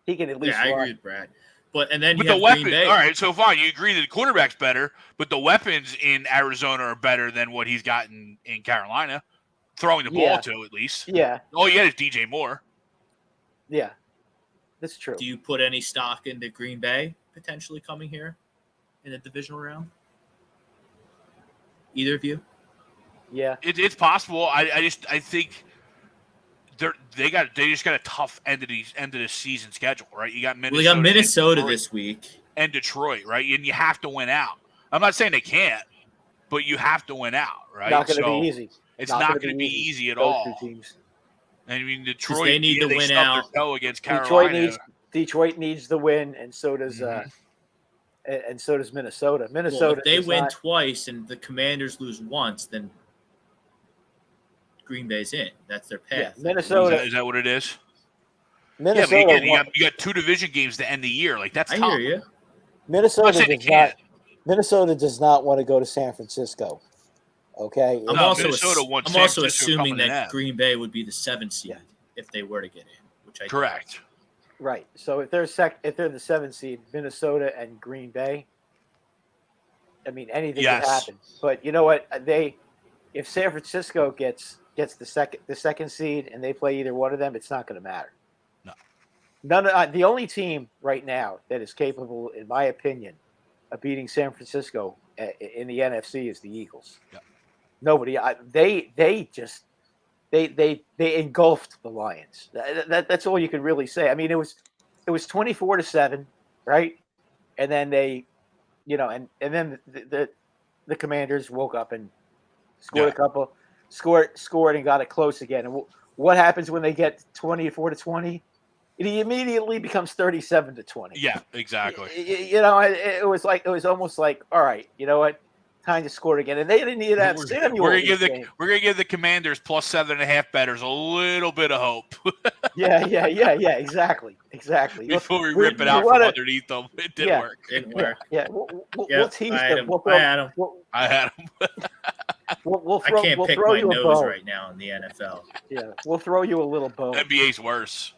He can at least. Yeah, I agree with Brad. But then the weapons. All right, so fine. You agree that the quarterback's better, but the weapons in Arizona are better than what he's gotten in Carolina. Throwing the ball to, at least. Yeah. All you get is DJ Moore. Yeah. That's true. Do you put any stock into Green Bay potentially coming here in the divisional round? Either of you? Yeah. It's possible. I think they just got a tough end of the season schedule, right? You got Minnesota. Well, they got Minnesota this week. And Detroit, right? And you have to win out. I'm not saying they can't, but you have to win out, right? Not going to be easy. It's not going to be easy at all. Those two teams. I mean, Detroit, they need to win out. Against Carolina. Detroit needs the win, and so does Minnesota. Well, if they win twice and the Commanders lose once, then Green Bay's in. That's their path. Yeah, Minnesota. Is that what it is? Minnesota. Yeah, but again, you got 2 division games to end the year. Like, that's tough. I hear you. Minnesota does not want to go to San Francisco. Okay. I'm also assuming that Green Bay would be the 7th seed if they were to get in, which I correct. Don't. Right. So if they're the 7th seed, Minnesota and Green Bay. I mean, anything could happen. But you know what? If San Francisco gets the second seed and they play either one of them, it's not going to matter. No. The only team right now that is capable, in my opinion, of beating San Francisco in the NFC is the Eagles. Yeah. Nobody. They engulfed the Lions. That's all you can really say. I mean, it was 24-7, right? And then they, and then the Commanders woke up and scored a couple, scored and got it close again. And what happens when they get 24-20? It immediately becomes 37-20. Yeah, exactly. It was almost like, all right, you know what? Time to score again, and they didn't need to have Samuel. We're gonna give the Commanders plus 7.5 bettors a little bit of hope. Yeah, exactly. Before we rip it out from underneath them, it didn't work. Didn't work. Yeah, we'll tease them. I had him. I had him. I can't pick my nose right now in the NFL. Yeah, we'll throw you a little bone. NBA's worse.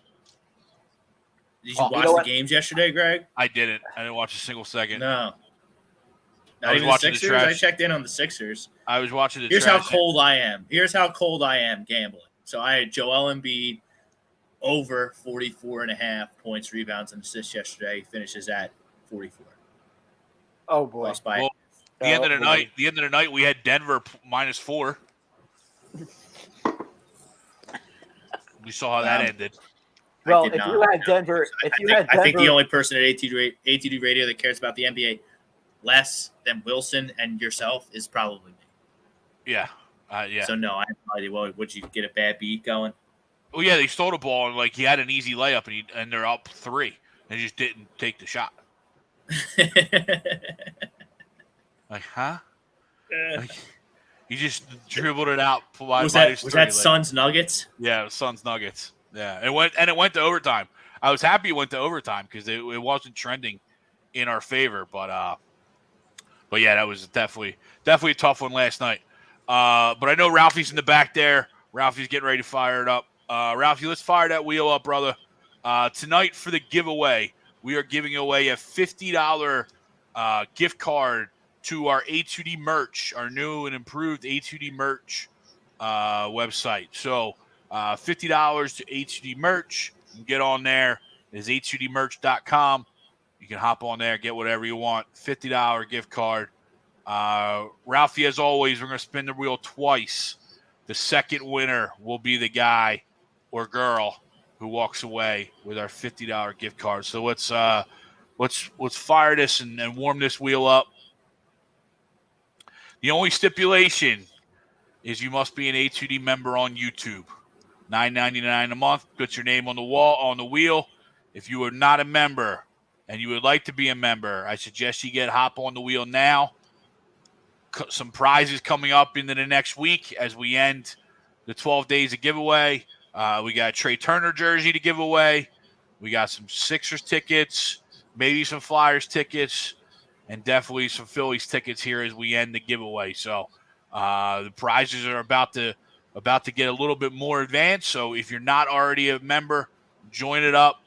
Did you watch the games yesterday, Greg? I didn't. I didn't watch a single second. No. Not even the Sixers? I checked in on the Sixers. I was watching the Here's how cold I am. Gambling. So I had Joel Embiid over 44.5 points, rebounds, and assists yesterday. He finishes at 44. Oh, boy. The end of the night, we had Denver -4. We saw how that ended. Well, if you had Denver, I think the only person at ATD Radio that cares about the NBA less than Wilson and yourself is probably me. Yeah. So no, I have no idea. Would you get a bad beat going? Oh yeah, they stole the ball and he had an easy layup and they're up 3 and just didn't take the shot. Like, huh? He just dribbled it out. Was that Suns Nuggets? Yeah, it was Suns Nuggets. Yeah, it went to overtime. I was happy it went to overtime because it wasn't trending in our favor. But yeah, that was definitely a tough one last night. But I know Ralphie's in the back there. Ralphie's getting ready to fire it up. Ralphie, let's fire that wheel up, brother. Tonight for the giveaway, we are giving away a $50 gift card to our A2D merch, our new and improved A2D merch website. So $50 to A2D merch. You can get on there. It's a2dmerch.com. You can hop on there, get whatever you want. $50 gift card. Ralphie, as always, we're going to spin the wheel twice. The second winner will be the guy or girl who walks away with our $50 gift card. So let's fire this and warm this wheel up. The only stipulation is you must be an A2D member on YouTube. $9.99 a month. Put your name on the wheel. If you are not a member and you would like to be a member, I suggest you hop on the wheel now. Some prizes coming up into the next week as we end the 12 days of giveaway. We got a Trey Turner jersey to give away. We got some Sixers tickets, maybe some Flyers tickets, and definitely some Phillies tickets here as we end the giveaway. So the prizes are about to get a little bit more advanced. So if you're not already a member, join it up.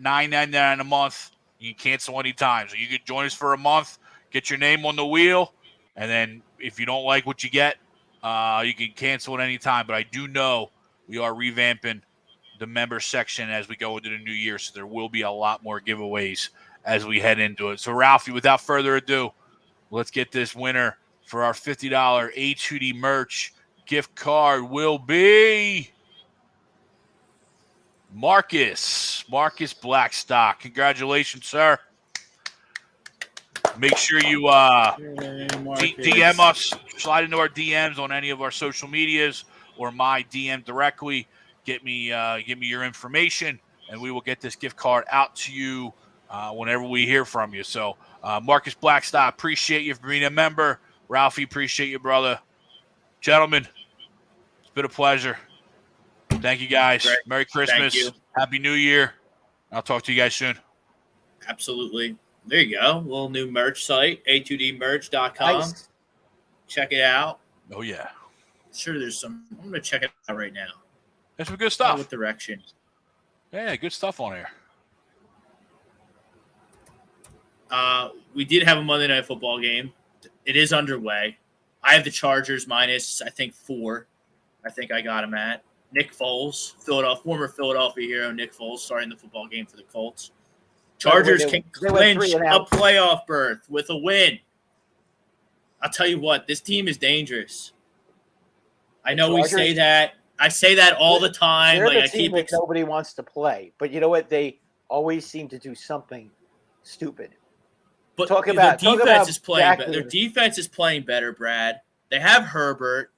$9.99 a month. You can cancel anytime. So you can join us for a month, get your name on the wheel, and then if you don't like what you get, you can cancel at any time. But I do know we are revamping the member section as we go into the new year, so there will be a lot more giveaways as we head into it. So, Ralphie, without further ado, let's get this winner for our $50 A2D merch gift card will be Marcus Blackstock. Congratulations, sir. Make sure you DM us, slide into our DMs on any of our social medias or my DM directly. Give me your information, and we will get this gift card out to you whenever we hear from you. So, Marcus Blackstock, appreciate you for being a member. Ralphie, appreciate you, brother. Gentlemen, it's been a pleasure. Thank you, guys. Great. Merry Christmas. Happy New Year. I'll talk to you guys soon. Absolutely. There you go. A little new merch site, a2dmerch.com. Nice. Check it out. Oh, yeah. Sure, there's some. I'm going to check it out right now. There's some good stuff. What direction? Yeah, good stuff on here. We did have a Monday Night Football game. It is underway. I have the Chargers minus, I think, 4. I think I got them at. Nick Foles, former Philadelphia hero Nick Foles, starting the football game for the Colts. Chargers can clinch a playoff berth with a win. I'll tell you what, this team is dangerous. I know we say that. I say that all the time. They're like the team that nobody wants to play. But you know what? They always seem to do something stupid. But their defense is playing better. Their defense is playing better, Brad. They have Herbert.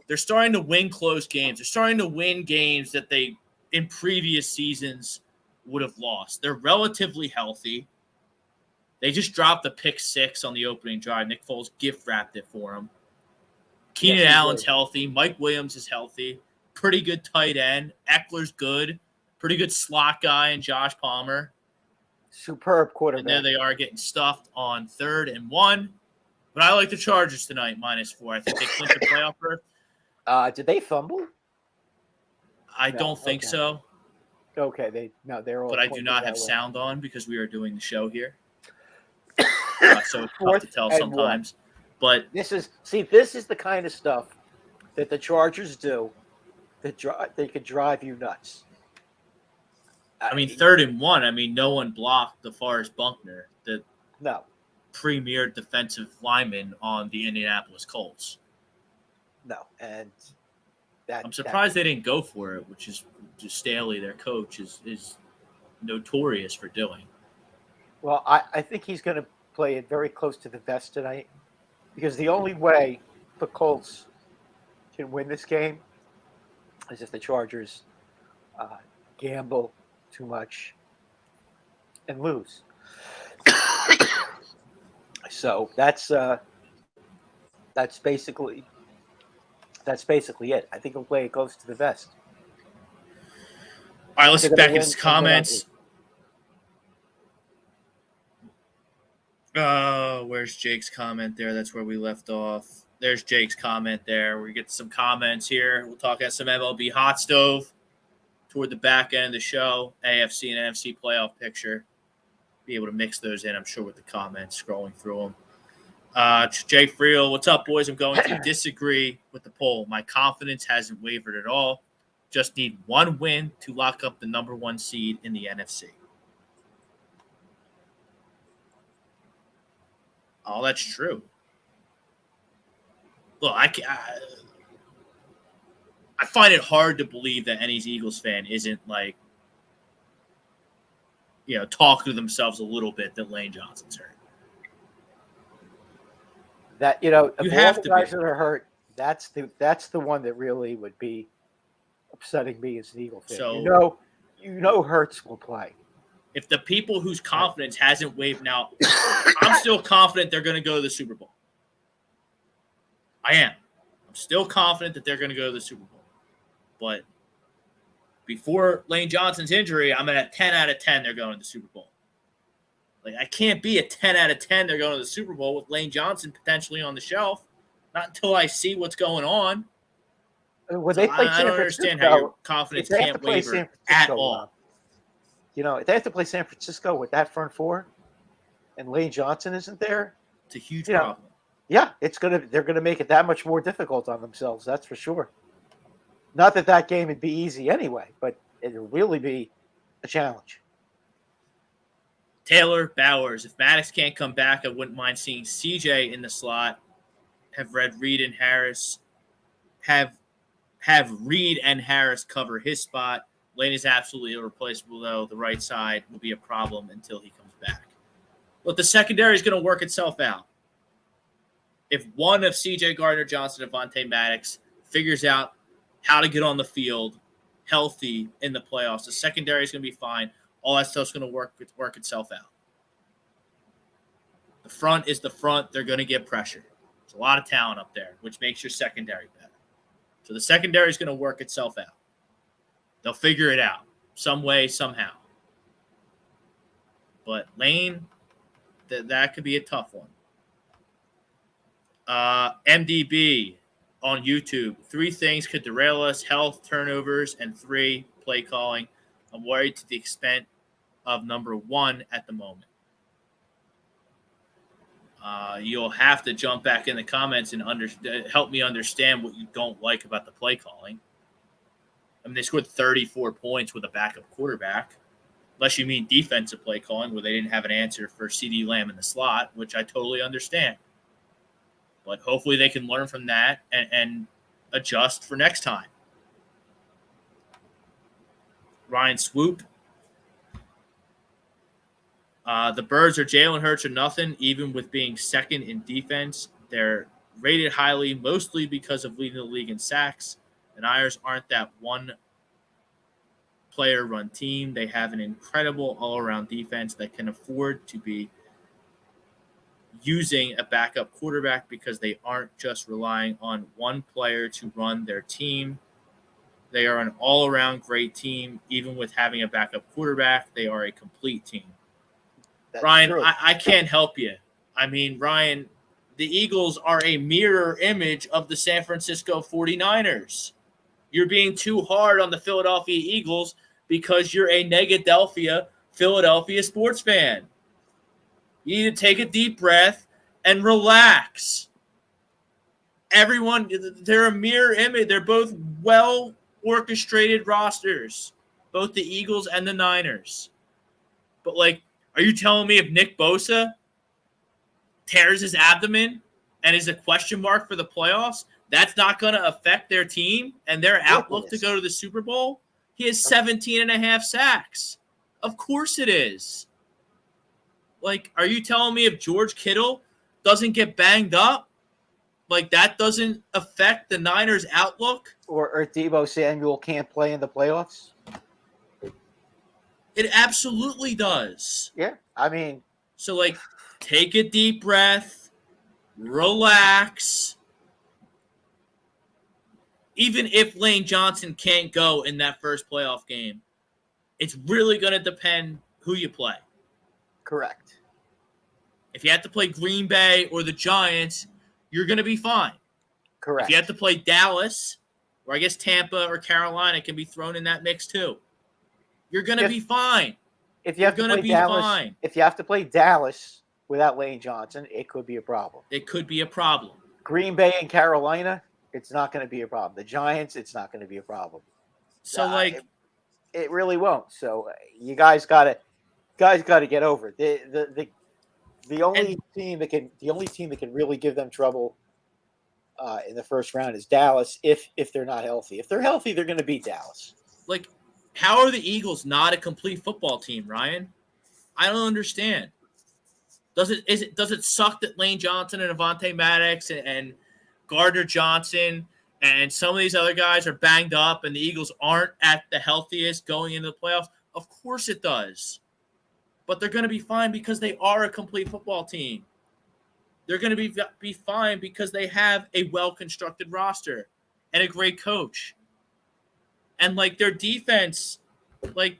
They're starting to win close games. They're starting to win games that they, in previous seasons, would have lost. They're relatively healthy. They just dropped the pick 6 on the opening drive. Nick Foles gift wrapped it for him. Keenan Allen's healthy. Mike Williams is healthy. Pretty good tight end. Eckler's good. Pretty good slot guy in Josh Palmer. Superb quarterback. And there they are getting stuffed on 3rd and 1. But I like the Chargers tonight, minus 4. I think they clinch a playoff berth. Did they fumble? I don't think so. Okay, they're all. But I do not have sound on because we are doing the show here, so it's tough to tell sometimes. But this is the kind of stuff that the Chargers do that they could drive you nuts. I mean, 3rd and 1. I mean, no one blocked DeForest Buckner, the premier defensive lineman on the Indianapolis Colts. No, and I'm surprised they didn't go for it, which is just Staley, their coach, is notorious for doing. Well, I think he's going to play it very close to the vest tonight because the only way the Colts can win this game is if the Chargers gamble too much and lose. So that's basically it. I think he'll play it close to the vest. All right, let's get back into his comments. Where's Jake's comment there? That's where we left off. There's Jake's comment there. We get some comments here. We'll talk at some MLB Hot Stove. toward the back end of the show, AFC and NFC playoff picture. Be able to mix those in, I'm sure, with the comments, scrolling through them. Jay Friel, what's up, boys? I'm going to disagree with the poll. My confidence hasn't wavered at all. Just need one win to lock up the number 1 seed in the NFC. Oh, that's true. Look, I find it hard to believe that any Eagles fan isn't like, talking to themselves a little bit that Lane Johnson's hurt. That You of have all to the guys be. that are hurt, that's the one that really would be upsetting me as an Eagle fan. So- you know Hurts will play. If the people whose confidence hasn't wavered now, I'm still confident they're going to go to the Super Bowl. I am. I'm still confident that they're going to go to the Super Bowl. But before Lane Johnson's injury, I'm at a 10 out of 10 they're going to the Super Bowl. Like, I can't be a 10 out of 10 they're going to the Super Bowl with Lane Johnson potentially on the shelf. Not until I see what's going on. When they play I San don't Francisco, understand how your confidence if they have can't to play waver San at Francisco, all. if they have to play San Francisco with that front four, and Lane Johnson isn't there, It's a huge Yeah. problem. yeah, they're gonna make it that much more difficult on themselves. That's for sure. Not that game would be easy anyway, but it'll really be a challenge. Taylor Bowers. If Maddox can't come back, I wouldn't mind seeing CJ in the slot. Have Reed and Harris Reed and Harris cover his spot. Lane is absolutely irreplaceable, though. The right side will be a problem until he comes back. But the secondary is going to work itself out. If one of CJ Gardner Johnson and Vontae Maddox figures out how to get on the field healthy in the playoffs, the secondary is going to be fine. All that stuff's going to work itself out. The front is the front. They're going to get pressure. There's a lot of talent up there, which makes your secondary better. So the secondary is going to work itself out. They'll figure it out some way, somehow. But Lane, that could be a tough one. MDB on YouTube. 3 things could derail us: health, turnovers, and 3, play calling. I'm worried to the extent of number 1 at the moment. You'll have to jump back in the comments and help me understand what you don't like about the play calling. I mean, they scored 34 points with a backup quarterback, unless you mean defensive play calling, where they didn't have an answer for CeeDee Lamb in the slot, which I totally understand. But hopefully they can learn from that and adjust for next time. Ryan Swoop. The Birds are Jalen Hurts or nothing, even with being second in defense. They're rated highly, mostly because of leading the league in sacks. The Niners aren't that one-player-run team. They have an incredible all-around defense that can afford to be using a backup quarterback because they aren't just relying on one player to run their team. They are an all-around great team. Even with having a backup quarterback, they are a complete team. That's Ryan, true. I can't help you. I mean, Ryan, the Eagles are a mirror image of the San Francisco 49ers. You're being too hard on the Philadelphia Eagles because you're a Negadelphia Philadelphia sports fan. You need to take a deep breath and relax. Everyone, they're a mirror image. They're both well-orchestrated rosters, both the Eagles and the Niners. But, are you telling me if Nick Bosa tears his abdomen and is a question mark for the playoffs, that's not going to affect their team and their outlook to go to the Super Bowl? He has 17 and a half sacks. Of course it is. Are you telling me if George Kittle doesn't get banged up, that doesn't affect the Niners' outlook? Or Deebo Samuel can't play in the playoffs? It absolutely does. Yeah, I mean, So, take a deep breath, relax. Even if Lane Johnson can't go in that first playoff game, it's really going to depend who you play. correct. If you have to play Green Bay or the Giants, you're going to be fine. Correct. If you have to play Dallas, or I guess Tampa or Carolina can be thrown in that mix too. You're going to be fine. If you have to play Dallas, if you have to play Dallas without Lane Johnson, it could be a problem. It could be a problem. Green Bay and Carolina, it's not going to be a problem. The Giants, it's not going to be a problem. So it really won't. So you guys got to get over it. The only team that can really give them trouble in the first round is Dallas if they're not healthy. If they're healthy, they're going to beat Dallas. Like, how are the Eagles not a complete football team, Ryan? I don't understand. Does it suck that Lane Johnson and Avonte Maddox and Gardner Johnson and some of these other guys are banged up and the Eagles aren't at the healthiest going into the playoffs? Of course it does. But they're going to be fine because they are a complete football team. They're going to be fine because they have a well-constructed roster and a great coach. And, like, their defense, like,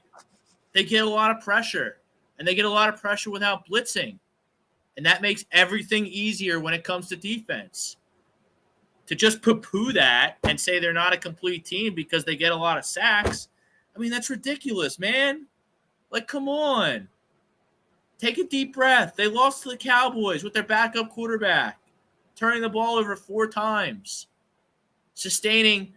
they get a lot of pressure. And they get a lot of pressure without blitzing. And that makes everything easier when it comes to defense. To just poo-poo that and say they're not a complete team because they get a lot of sacks, I mean, that's ridiculous, man. Like, come on. Take a deep breath. They lost to the Cowboys with their backup quarterback, turning the ball over 4 times, sustaining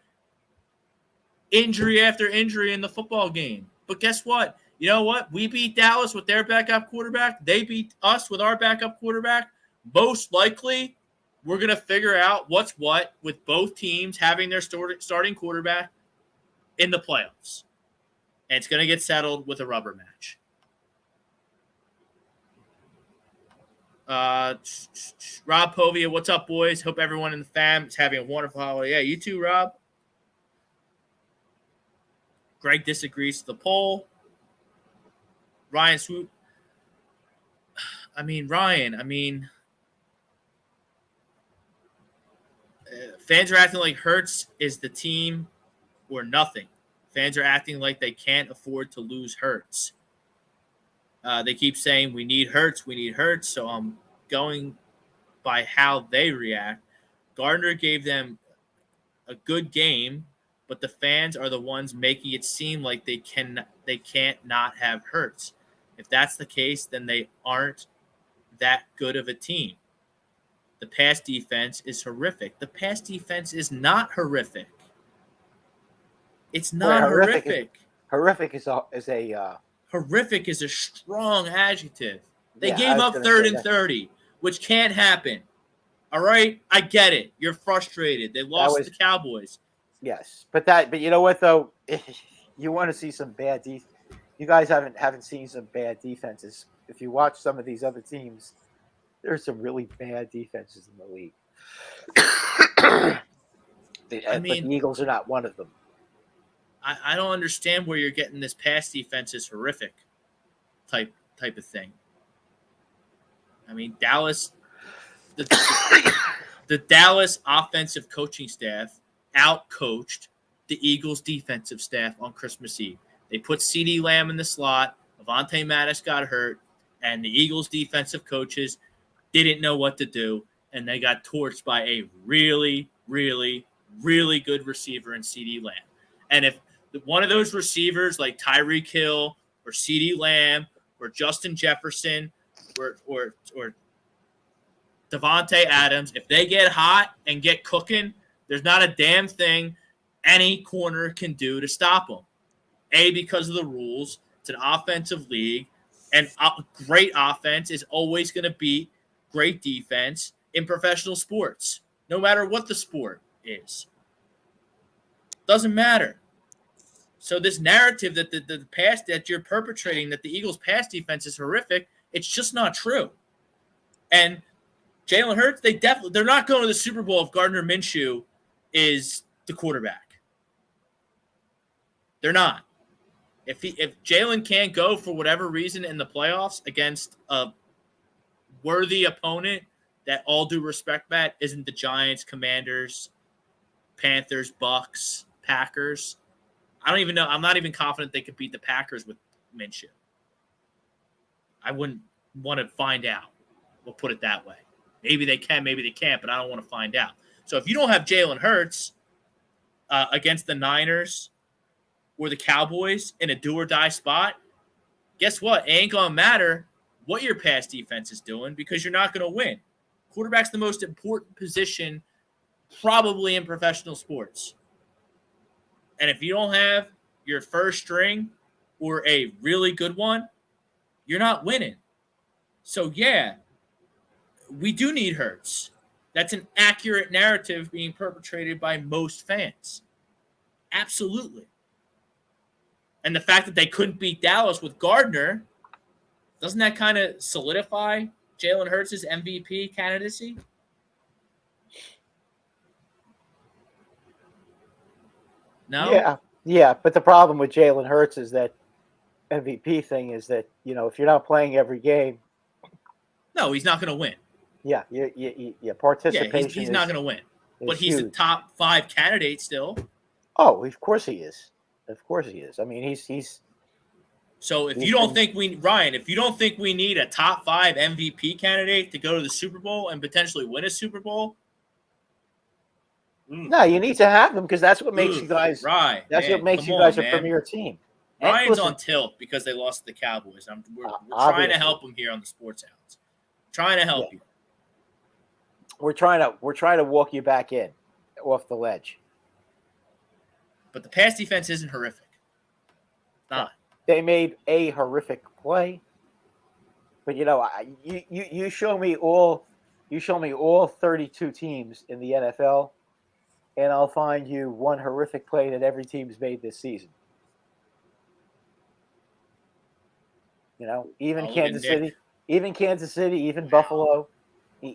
injury after injury in the football game. But guess what? You know what? We beat Dallas with their backup quarterback. They beat us with our backup quarterback. Most likely, we're going to figure out what's what with both teams having their starting quarterback in the playoffs. And it's going to get settled with a rubber match. Rob Povia, what's up, boys? Hope everyone in the fam is having a wonderful holiday. Yeah, you too, Rob. Greg disagrees with the poll. Ryan Swoop. Fans are acting like Hurts is the team or nothing. Fans are acting like they can't afford to lose Hurts. They keep saying, we need Hurts, so I'm going by how they react. Gardner gave them a good game, but the fans are the ones making it seem like they can't not have Hurts. If that's the case, then they aren't that good of a team. The pass defense is horrific. The pass defense is not horrific. It's not horrific. Horrific is a horrific is a strong adjective. They gave up 3rd and 30, which can't happen. All right? I get it. You're frustrated. They lost to the Cowboys. Yes. But you know what, though? You want to see some bad defense. You guys haven't seen some bad defenses. If you watch some of these other teams, there's some really bad defenses in the league. But the Eagles are not one of them. I don't understand where you're getting this pass defense is horrific type of thing. I mean, Dallas, the Dallas offensive coaching staff outcoached the Eagles defensive staff on Christmas Eve. They put CeeDee Lamb in the slot. Avonte Maddox got hurt, and the Eagles defensive coaches didn't know what to do, and they got torched by a really, really, really good receiver in CeeDee Lamb. And if one of those receivers like Tyreek Hill or CeeDee Lamb or Justin Jefferson or Devontae Adams, if they get hot and get cooking, there's not a damn thing any corner can do to stop them. Because of the rules. It's an offensive league, and great offense is always going to beat great defense in professional sports, no matter what the sport is. Doesn't matter. So this narrative that the pass that you're perpetrating, that the Eagles' pass defense is horrific, it's just not true. And Jalen Hurts, they're not going to the Super Bowl if Gardner Minshew is the quarterback. They're not. If Jalen can't go for whatever reason in the playoffs against a worthy opponent that, all due respect, Matt, isn't the Giants, Commanders, Panthers, Bucks, Packers. I don't even know. I'm not even confident they could beat the Packers with Minshew. I wouldn't want to find out. We'll put it that way. Maybe they can, maybe they can't, but I don't want to find out. So if you don't have Jalen Hurts, against the Niners or the Cowboys in a do-or-die spot, guess what? It ain't going to matter what your pass defense is doing because you're not going to win. Quarterback's the most important position probably in professional sports. And if you don't have your first string or a really good one, you're not winning. So, yeah, we do need Hurts. That's an accurate narrative being perpetrated by most fans. Absolutely. And the fact that they couldn't beat Dallas with Gardner, doesn't that kind of solidify Jalen Hurts' MVP candidacy? No? Yeah. But the problem with Jalen Hurts is that MVP thing is that, if you're not playing every game. No, he's not going to win. Yeah, participation. Yeah, he's not going to win. But he's huge. a top 5 candidate still. Oh, of course he is. Of course he is. I mean, he's. So if you don't think we need a top 5 MVP candidate to go to the Super Bowl and potentially win a Super Bowl, no, you need to have them because that's what makes you guys. Right. That's what makes you guys a premier team. Ryan's on tilt because they lost to the Cowboys. We're trying to help him here on the Sports Hounds. Trying to help you. We're trying to walk you back in, off the ledge. But the pass defense isn't horrific. It's not. They made a horrific play, but you show me all 32 teams in the NFL, and I'll find you one horrific play that every team's made this season. Even Kansas City, even Buffalo,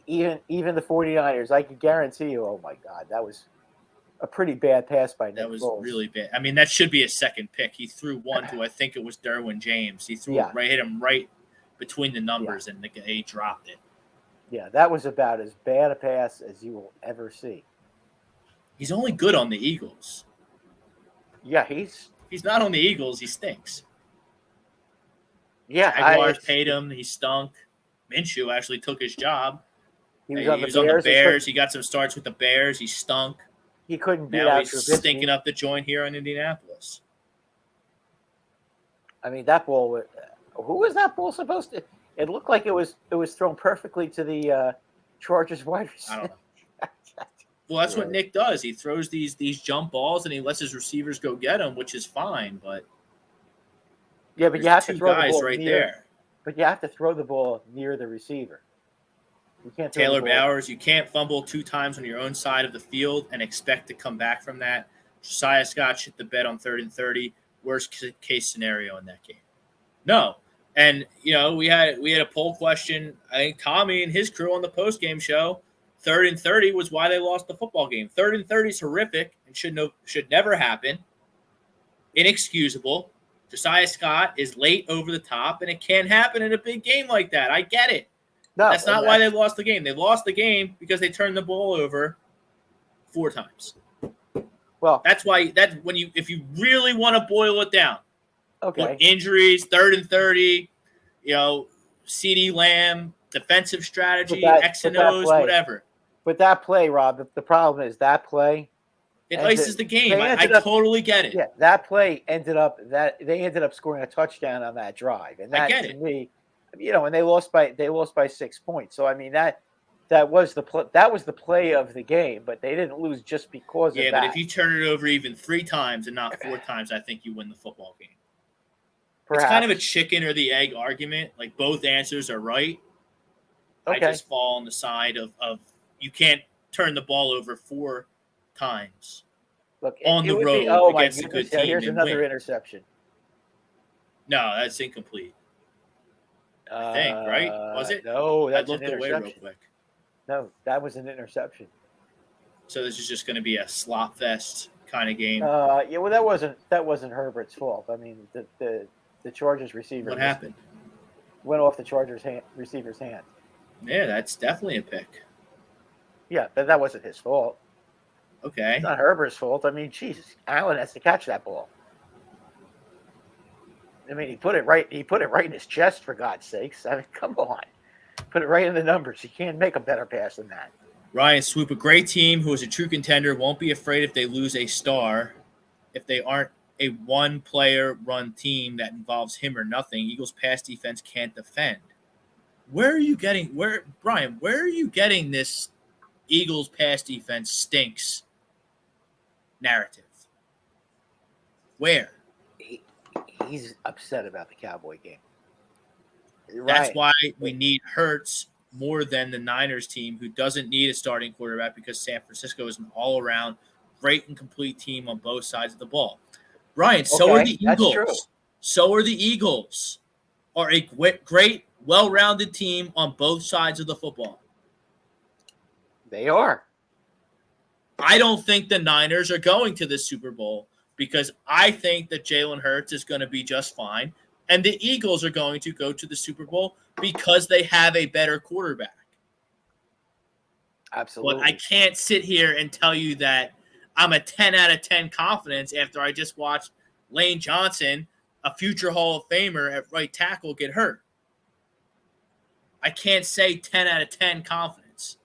even the 49ers. I can guarantee you, oh my God, that was a pretty bad pass by Nick Foles. That was really bad. I mean, that should be a second pick. He threw one to, I think it was Derwin James. He threw hit him right between the numbers, and he dropped it. Yeah, that was about as bad a pass as you will ever see. He's only good on the Eagles. Yeah, he's not on the Eagles. He stinks. Yeah, Jaguars paid him. He stunk. Minshew actually took his job. He was on the Bears. He got some starts with the Bears. He stunk. He couldn't beat now out he's stinking up the joint here in Indianapolis. I mean, that ball. Who was that ball supposed to? It looked like it was thrown perfectly to the Chargers wide receiver. I don't know. Well, that's what Nick does. He throws these jump balls and he lets his receivers go get them, which is fine. But you have to throw guys the ball right near, there. But you have to throw the ball near the receiver. You can't. Taylor Bowers, you can't fumble 2 times on your own side of the field and expect to come back from that. Josiah Scott shit the bed on 3rd and 30. Worst case scenario in that game. No. And, we had a poll question. I think Tommy and his crew on the post-game show, 3rd and 30 was why they lost the football game. 3rd and 30 is horrific and should never happen. Inexcusable. Josiah Scott is late over the top, and it can't happen in a big game like that. I get it. No, that's not why they lost the game. They lost the game because they turned the ball over 4 times. Well, that's why. That's when if you really want to boil it down. Okay. Injuries, 3rd and 30. CeeDee Lamb, defensive strategy, X and O's, whatever. But that play, Rob, the problem is that play. It ices the game. I totally get it. Yeah, that play they ended up scoring a touchdown on that drive, and that to me, and they lost by 6 points. So I mean that was the play of the game, but they didn't lose just because of that. Yeah, but if you turn it over even 3 times and not 4 times, I think you win the football game. Perhaps. It's kind of a chicken or the egg argument. Like both answers are right. Okay. I just fall on the side of you can't turn the ball over 4 times. Look, on the road against a good team. Here's another interception. No, that's incomplete. I think, right? Was it? No, that's I looked away real quick. No, that was an interception. So this is just going to be a slop fest kind of game. Yeah, well, that wasn't Herbert's fault. I mean, the Chargers receiver. What happened? Went off the Chargers receiver's hand. Yeah, that's definitely a pick. Yeah, but that wasn't his fault. Okay. It's not Herbert's fault. I mean, Jesus, Allen has to catch that ball. I mean, he put it right in his chest, for God's sakes. I mean, come on. Put it right in the numbers. You can't make a better pass than that. Ryan Swoop, a great team who is a true contender, won't be afraid if they lose a star. If they aren't a one-player run team that involves him or nothing, Eagles pass defense can't defend. Brian, where are you getting this Eagles pass defense stinks narrative? Where? He's upset about the Cowboy game. That's Right. why we need Hurts more than the Niners team, who doesn't need a starting quarterback because San Francisco is an all-around great and complete team on both sides of the ball. Brian, so are the that's true. Eagles. So are the Eagles. Are a great, well-rounded team on both sides of the football. They are. I don't think the Niners are going to the Super Bowl because I think that Jalen Hurts is going to be just fine. And the Eagles are going to go to the Super Bowl because they have a better quarterback. Absolutely. But I can't sit here and tell you that I'm a 10 out of 10 confidence after I just watched Lane Johnson, a future Hall of Famer at right tackle, get hurt. I can't say 10 out of 10 confidence.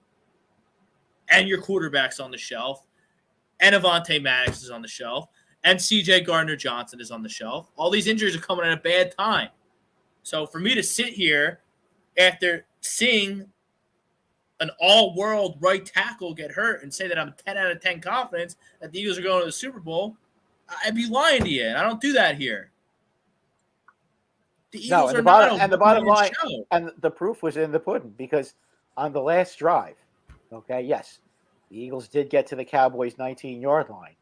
And your quarterback's on the shelf. And Avonte Maddox is on the shelf. And C.J. Gardner-Johnson is on the shelf. All these injuries are coming at a bad time. So for me to sit here after seeing an all-world right tackle get hurt and say that I'm 10 out of 10 confidence that the Eagles are going to the Super Bowl, I'd be lying to you. And I don't do that here. The Eagles the bottom line, show. and the proof was in the pudding, because on the last drive, yes, the Eagles did get to the Cowboys' 19-yard line.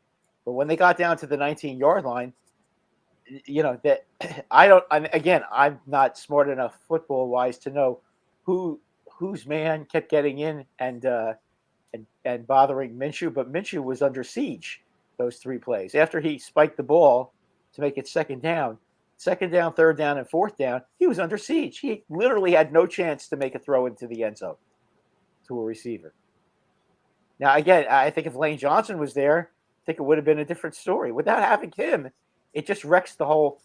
But when they got down to the 19-yard line, that I'm not smart enough football-wise to know whose man kept getting in and bothering Minshew, but Minshew was under siege those three plays. After he spiked the ball to make it second down, third down, and fourth down, he was under siege. He literally had no chance to make a throw into the end zone to a receiver. Now, again, I think if Lane Johnson was there, I think it would have been a different story. Without having him, it just wrecks the whole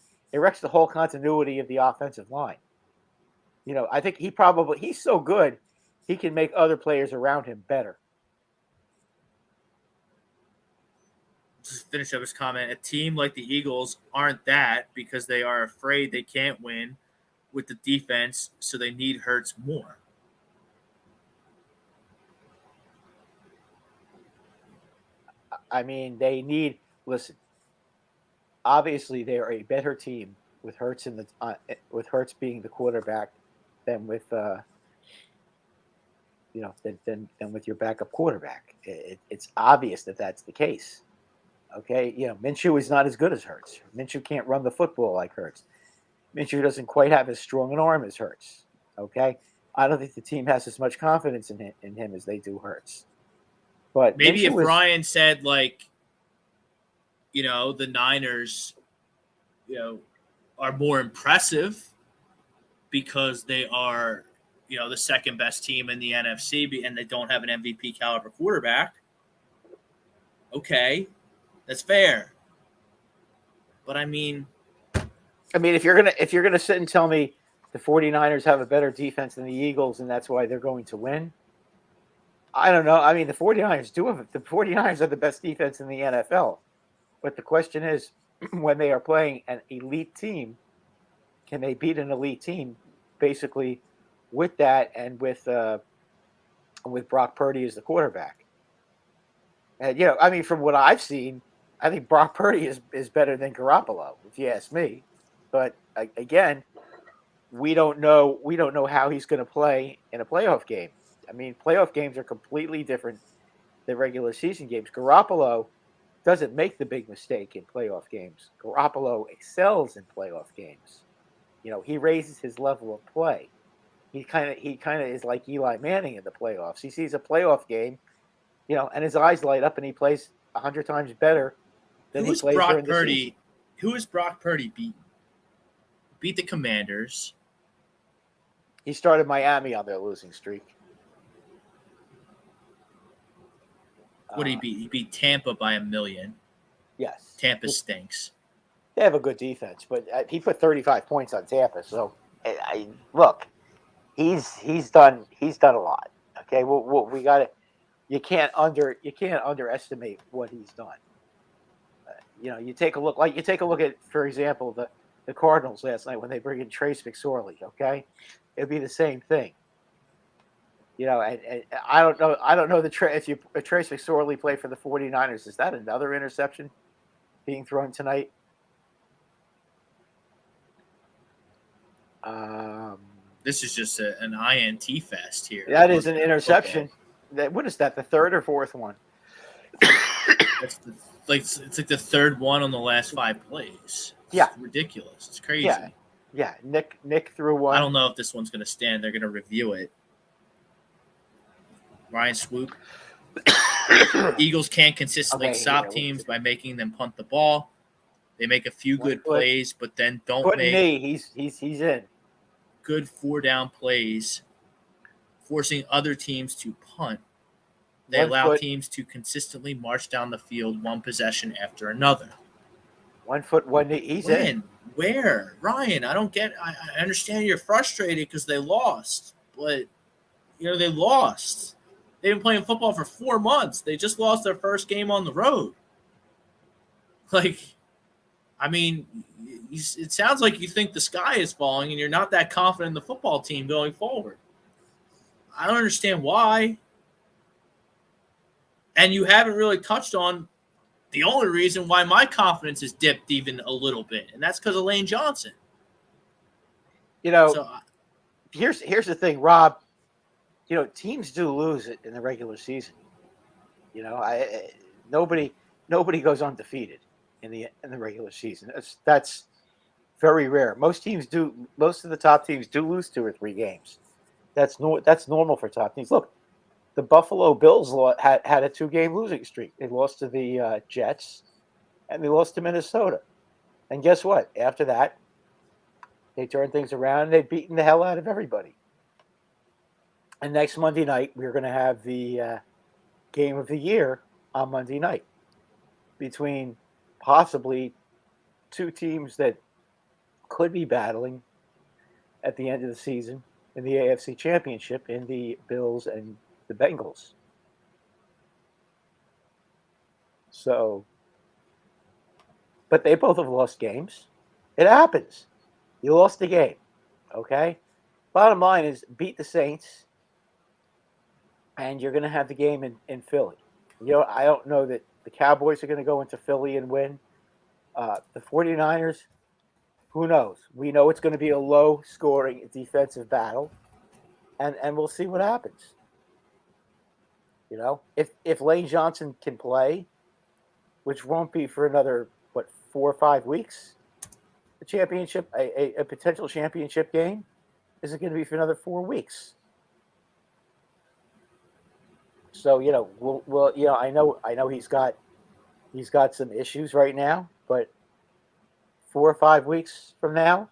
continuity of the offensive line. I think he's so good, he can make other players around him better. Just finish up his comment. A team like the Eagles aren't that because they are afraid they can't win with the defense, so they need Hurts more. I mean, listen, obviously they are a better team with Hurts with Hurts being the quarterback than with than with your backup quarterback. It's obvious that that's the case. Okay, Minshew is not as good as Hurts. Minshew can't run the football like Hurts. Minshew doesn't quite have as strong an arm as Hurts. Okay, I don't think the team has as much confidence in him as they do Hurts. But maybe if Ryan said, the Niners, are more impressive because they are, the second best team in the NFC and they don't have an MVP caliber quarterback. Okay, that's fair. But I mean, if you're gonna sit and tell me the 49ers have a better defense than the Eagles and that's why they're going to win, I don't know. I mean, the 49ers are the best defense in the NFL. But the question is, when they are playing an elite team, can they beat an elite team basically with that and with Brock Purdy as the quarterback? And, from what I've seen, I think Brock Purdy is better than Garoppolo, if you ask me. But again, we don't know how he's going to play in a playoff game. I mean, playoff games are completely different than regular season games. Garoppolo doesn't make the big mistake in playoff games. Garoppolo excels in playoff games. He raises his level of play. He kind of is like Eli Manning in the playoffs. He sees a playoff game, and his eyes light up, and he plays 100 times better than he plays during the season. Who is Brock Purdy beaten? Beat the Commanders. He started Miami on their losing streak. What did he beat? He beat Tampa by 1 million. Yes. Tampa stinks. They have a good defense, but he put 35 points on Tampa. So, look, he's done a lot. Okay, we got it. you can't underestimate what he's done. You take a look at, for example, the Cardinals last night when they bring in Trace McSorley. Okay, it'd be the same thing. And I don't know if Trace McSorley played for the 49ers, is that another interception being thrown tonight? This is just an INT fest here. That is an interception. What is that? The third or fourth one? It's like the third one on the last 5 plays. It's ridiculous. It's crazy. Yeah. Nick threw one. I don't know if this one's going to stand. They're going to review it. Ryan Swoop. Eagles can't consistently stop teams by making them punt the ball. They make a few good plays, but then don't make. He's in. Good 4-down plays, forcing other teams to punt. They allow teams to consistently march down the field one possession after another. 1 foot, 1 knee. He's in. Where? Ryan, I don't get. I understand you're frustrated because they lost, but they lost. They've been playing football for 4 months. They just lost their first game on the road. It sounds like you think the sky is falling and you're not that confident in the football team going forward. I don't understand why. And you haven't really touched on the only reason why my confidence is dipped even a little bit, and that's because of Lane Johnson. Here's the thing, Rob. Teams do lose it in the regular season. Nobody goes undefeated in the regular season. That's very rare. Most of the top teams do lose 2 or 3 games. That's normal for top teams. Look, the Buffalo Bills had a 2-game losing streak. They lost to the Jets, and they lost to Minnesota. And guess what? After that, they turned things around and they've beaten the hell out of everybody. And next Monday night, we're going to have the game of the year on Monday night between possibly 2 teams that could be battling at the end of the season in the AFC Championship, in the Bills and the Bengals. So, but they both have lost games. It happens. You lost the game, okay? Bottom line is beat the Saints, and you're going to have the game in Philly. I don't know that the Cowboys are going to go into Philly and win. The 49ers, who knows? We know it's going to be a low-scoring defensive battle, and we'll see what happens. If Lane Johnson can play, which won't be for another 4 or 5 weeks, the championship, a potential championship game, isn't going to be for another 4 weeks. So I know he's got some issues right now, but 4 or 5 weeks from now,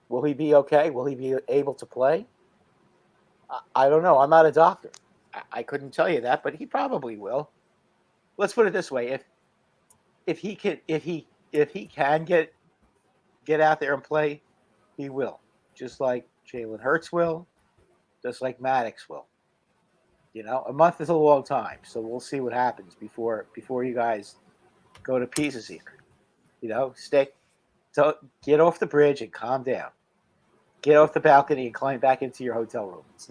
will he be okay? Will he be able to play? I don't know. I'm not a doctor. I couldn't tell you that, but he probably will. Let's put it this way: if he can get out there and play, he will. Just like Jalen Hurts will, just like Maddox will. A month is a long time, so we'll see what happens before you guys go to pieces here. Get off the bridge and calm down. Get off the balcony and climb back into your hotel room. It's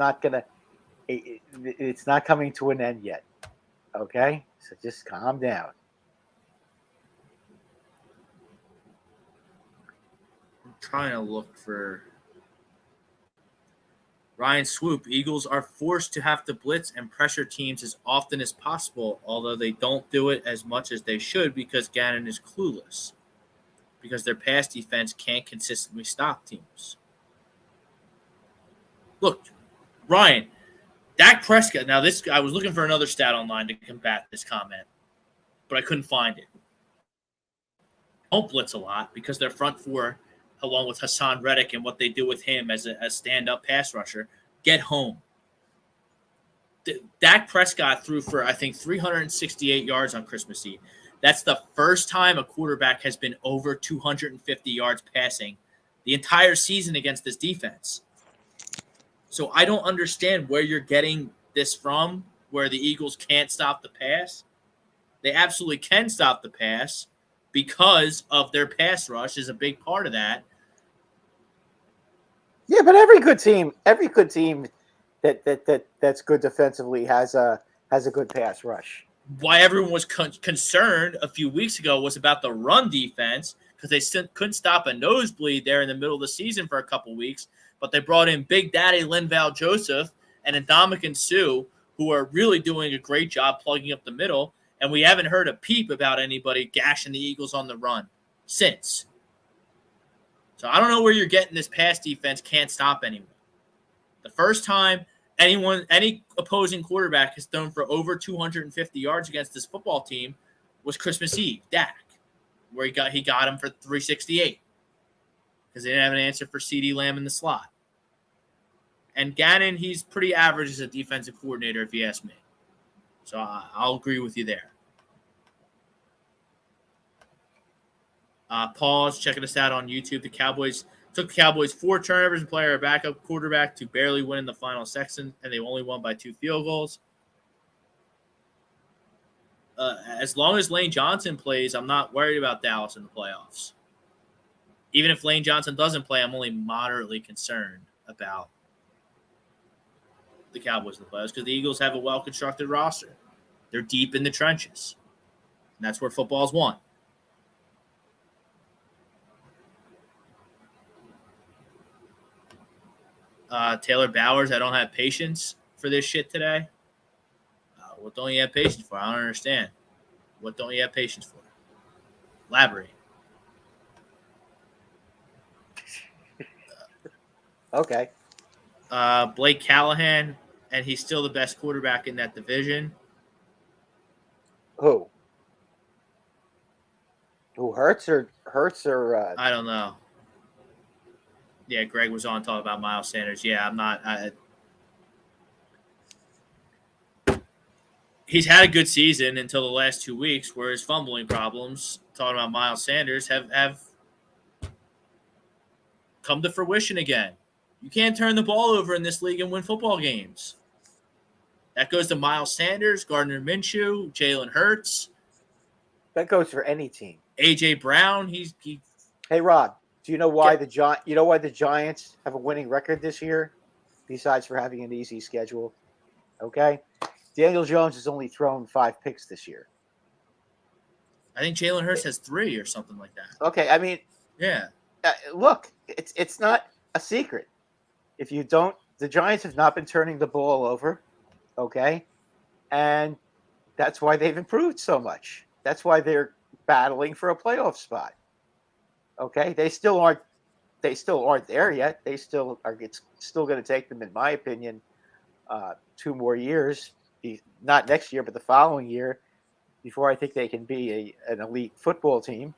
not coming to an end yet. Okay? So just calm down. I'm trying to look for Ryan Swoop. Eagles are forced to have to blitz and pressure teams as often as possible, although they don't do it as much as they should because Gannon is clueless. Because their pass defense can't consistently stop teams. Look, Ryan, Dak Prescott. Now, I was looking for another stat online to combat this comment, but I couldn't find it. Don't blitz a lot because their front 4, along with Hassan Reddick and what they do with him as a stand-up pass rusher, get home. Dak Prescott threw for, I think, 368 yards on Christmas Eve. That's the first time a quarterback has been over 250 yards passing the entire season against this defense. So I don't understand where you're getting this from where the Eagles can't stop the pass. They absolutely can stop the pass because of their pass rush is a big part of that. Yeah, but every good team that's good defensively has a good pass rush. Why everyone was concerned a few weeks ago was about the run defense because they couldn't stop a nosebleed there in the middle of the season for a couple weeks. But they brought in Big Daddy Linval Joseph and Ndamukong Suh, who are really doing a great job plugging up the middle. And we haven't heard a peep about anybody gashing the Eagles on the run since. So I don't know where you're getting this pass defense can't stop anyone. The first time any opposing quarterback has thrown for over 250 yards against this football team was Christmas Eve, Dak, where he got him for 368 because they didn't have an answer for CeeDee Lamb in the slot. And Gannon, he's pretty average as a defensive coordinator, if you ask me. So I'll agree with you there. Paul's checking us out on YouTube. The Cowboys took the Cowboys 4 turnovers and play our backup quarterback to barely win in the final section, and they only won by 2 field goals. As long as Lane Johnson plays, I'm not worried about Dallas in the playoffs. Even if Lane Johnson doesn't play, I'm only moderately concerned about the Cowboys in the playoffs because the Eagles have a well-constructed roster. They're deep in the trenches, and that's where football's won. Taylor Bowers, I don't have patience for this shit today. What don't you have patience for? I don't understand. What don't you have patience for? Elaborate. Okay. Blake Callahan, and he's still the best quarterback in that division. Who Hurts or I don't know. Yeah, Greg was on talking about Miles Sanders. Yeah, I'm not. He's had a good season until the last 2 weeks, where his fumbling problems, talking about Miles Sanders, have come to fruition again. You can't turn the ball over in this league and win football games. That goes to Miles Sanders, Gardner Minshew, Jalen Hurts. That goes for any team. A.J. Brown, Hey, Rob, do you know why the Giants have a winning record this year, besides for having an easy schedule? Okay, Daniel Jones has only thrown 5 picks this year. I think Jalen Hurts has 3 or something like that. Okay, I mean, yeah. Look, it's not a secret. If you don't, the Giants have not been turning the ball over. Okay, and that's why they've improved so much. That's why they're battling for a playoff spot. Okay, they still aren't there yet. They still are. It's still going to take them, in my opinion, 2 more years. Not next year, but the following year, before I think they can be an elite football team.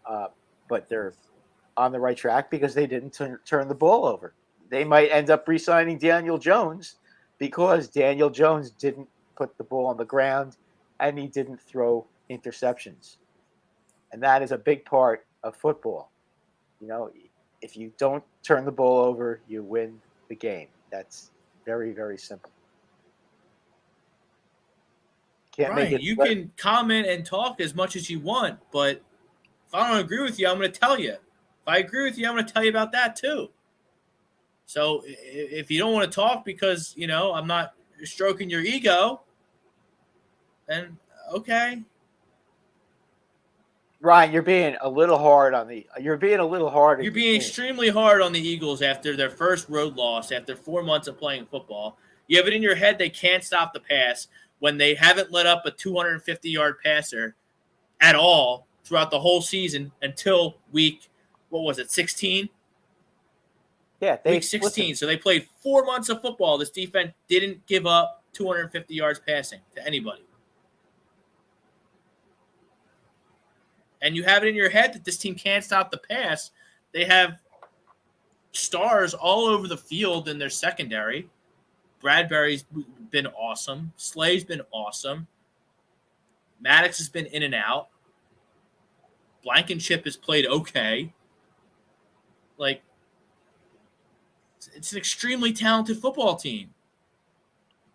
But they're on the right track because they didn't turn the ball over. They might end up re-signing Daniel Jones because Daniel Jones didn't put the ball on the ground and he didn't throw interceptions. And that is a big part of football. You know, if you don't turn the ball over, you win the game. That's very, very simple. Brian, you can comment and talk as much as you want, but if I don't agree with you, I'm going to tell you. If I agree with you, I'm going to tell you about that too. So if you don't want to talk because, you know, I'm not stroking your ego, then okay. Ryan, you're being a little hard on the. You're being extremely hard on the Eagles after their first road loss, after 4 months of playing football. You have it in your head they can't stop the pass when they haven't let up a 250-yard passer at all throughout the whole season until week, 16? Yeah, week 16. So they played 4 months of football. This defense didn't give up 250 yards passing to anybody. And you have it in your head that this team can't stop the pass. They have stars all over the field in their secondary. Bradbury's been awesome. Slay's been awesome. Maddox has been in and out. Blankenship has played okay. Like, it's an extremely talented football team.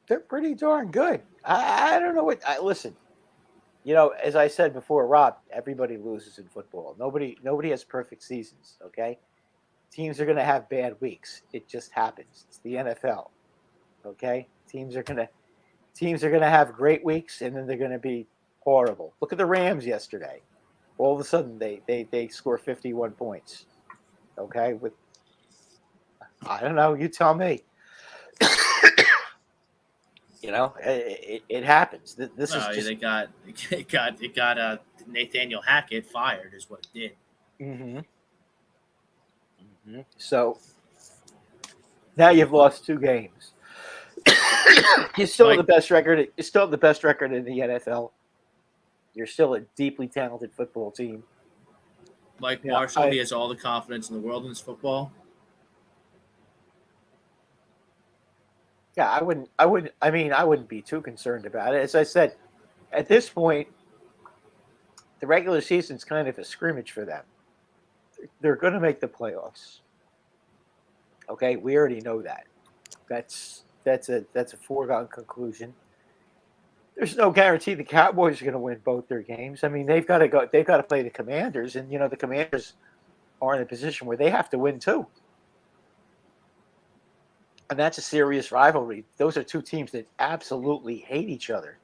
They're pretty darn good. I don't know what. Listen, as I said before, Rob, everybody loses in football. Nobody has perfect seasons. Okay, teams are going to have bad weeks. It just happens. It's the NFL. Okay, teams are gonna have great weeks, and then they're gonna be horrible. Look at the Rams yesterday. All of a sudden, they score 51 points. Okay, with I don't know. You tell me. It happens. This is just. They got Nathaniel Hackett fired, is what it did. Mm-hmm. Mm-hmm. So now you've lost 2 games. You're still the best record. You're still the best record in the NFL. You're still a deeply talented football team. Mike Marshall, he has all the confidence in the world in this football. Yeah, I wouldn't be too concerned about it. As I said, at this point, the regular season's kind of a scrimmage for them. They're going to make the playoffs. Okay, we already know that. That's a foregone conclusion. There's no guarantee the Cowboys are going to win both their games. I mean, they've got to play the Commanders, and the Commanders are in a position where they have to win too. And that's a serious rivalry. Those are 2 teams that absolutely hate each other.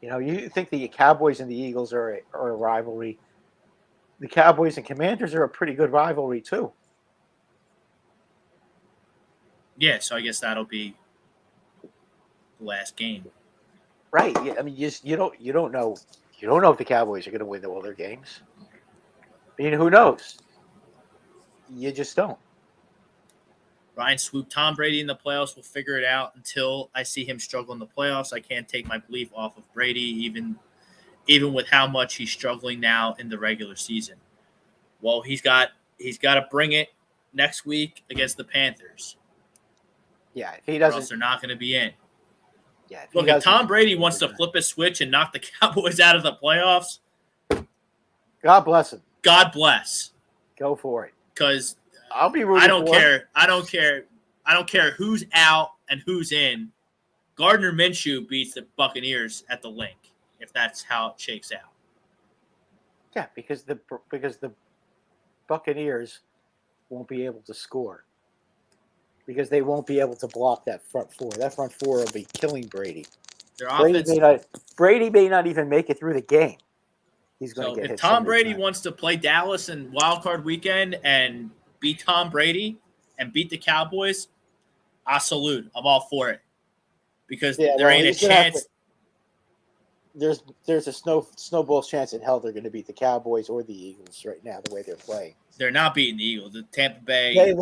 You think the Cowboys and the Eagles are a rivalry. The Cowboys and Commanders are a pretty good rivalry too. Yeah, so I guess that'll be the last game. Right. Yeah, I mean, you don't know if the Cowboys are going to win all their games. I mean, who knows? You just don't. Ryan swooped Tom Brady in the playoffs. We'll figure it out. Until I see him struggle in the playoffs, I can't take my belief off of Brady, even with how much he's struggling now in the regular season. Well, he's got to bring it next week against the Panthers. Yeah, if he doesn't, or else they're not going to be in. Yeah, look, if Tom Brady wants to flip a switch and knock the Cowboys out of the playoffs, God bless him. God bless. Go for it. Because I'll be rooting. I don't care. I don't care who's out and who's in. Gardner Minshew beats the Buccaneers at the link, if that's how it shakes out. Yeah, because the Buccaneers won't be able to score. Because they won't be able to block that front 4. That front 4 will be killing Brady. Brady may not even make it through the game. He's going to get hit. If Tom Brady wants to play Dallas in Wild Card Weekend and beat Tom Brady and beat the Cowboys, I salute. I'm all for it. Because there ain't a chance. There's a snowball's chance in hell they're going to beat the Cowboys or the Eagles right now, the way they're playing. They're not beating the Eagles. The Tampa Bay. They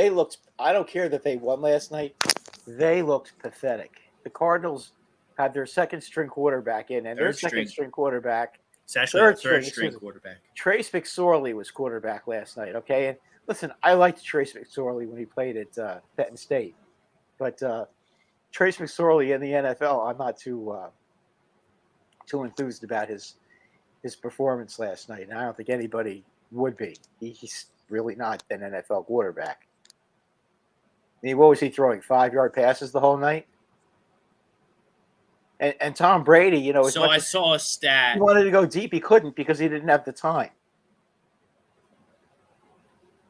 looked. I don't care that they won last night. They looked pathetic. The Cardinals had their second-string quarterback in, and their second-string quarterback. It's actually third-string quarterback. Trace McSorley was quarterback last night. Okay, and listen, I liked Trace McSorley when he played at Penn State, but Trace McSorley in the NFL, I'm not too enthused about his performance last night, and I don't think anybody would be. He's really not an NFL quarterback. I mean, what was he throwing? 5-yard passes the whole night? And Tom Brady, So I saw a stat. He wanted to go deep. He couldn't because he didn't have the time.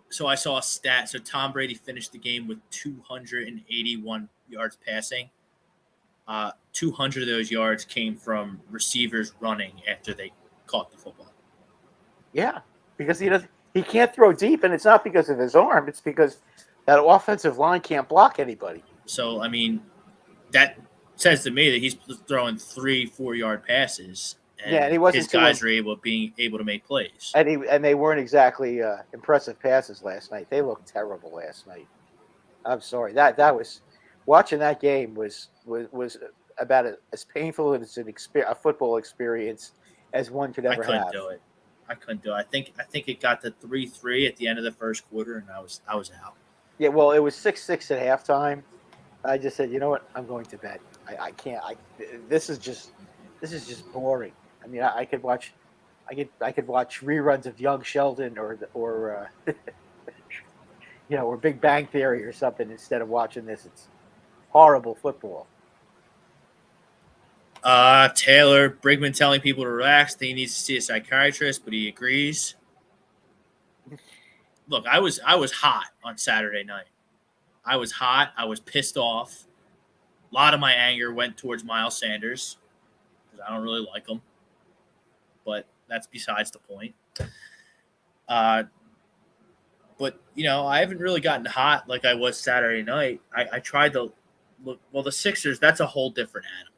So I saw a stat. So Tom Brady finished the game with 281 yards passing. 200 of those yards came from receivers running after they caught the football. Yeah, because he can't throw deep, and it's not because of his arm. It's because that offensive line can't block anybody. So, I mean, that says to me that he's throwing 3-4 yard passes. And he wasn't. His guys are able to make plays. And they weren't exactly impressive passes last night. They looked terrible last night. I'm sorry. That was watching that game was about as painful as a football experience as one could ever have. I couldn't do it. I think it got to 3-3 at the end of the first quarter, and I was out. Yeah, well, it was 6-6 at halftime. I just said, you know what? I'm going to bed. I can't. This is just boring. I mean, I could watch reruns of Young Sheldon or or Big Bang Theory or something instead of watching this. It's horrible football. Taylor Brigman telling people to relax. He needs to see a psychiatrist, but he agrees. Look, I was hot on Saturday night. I was hot. I was pissed off. A lot of my anger went towards Miles Sanders because I don't really like him. But that's besides the point. But, I haven't really gotten hot like I was Saturday night. I tried to look. Well, the Sixers, that's a whole different animal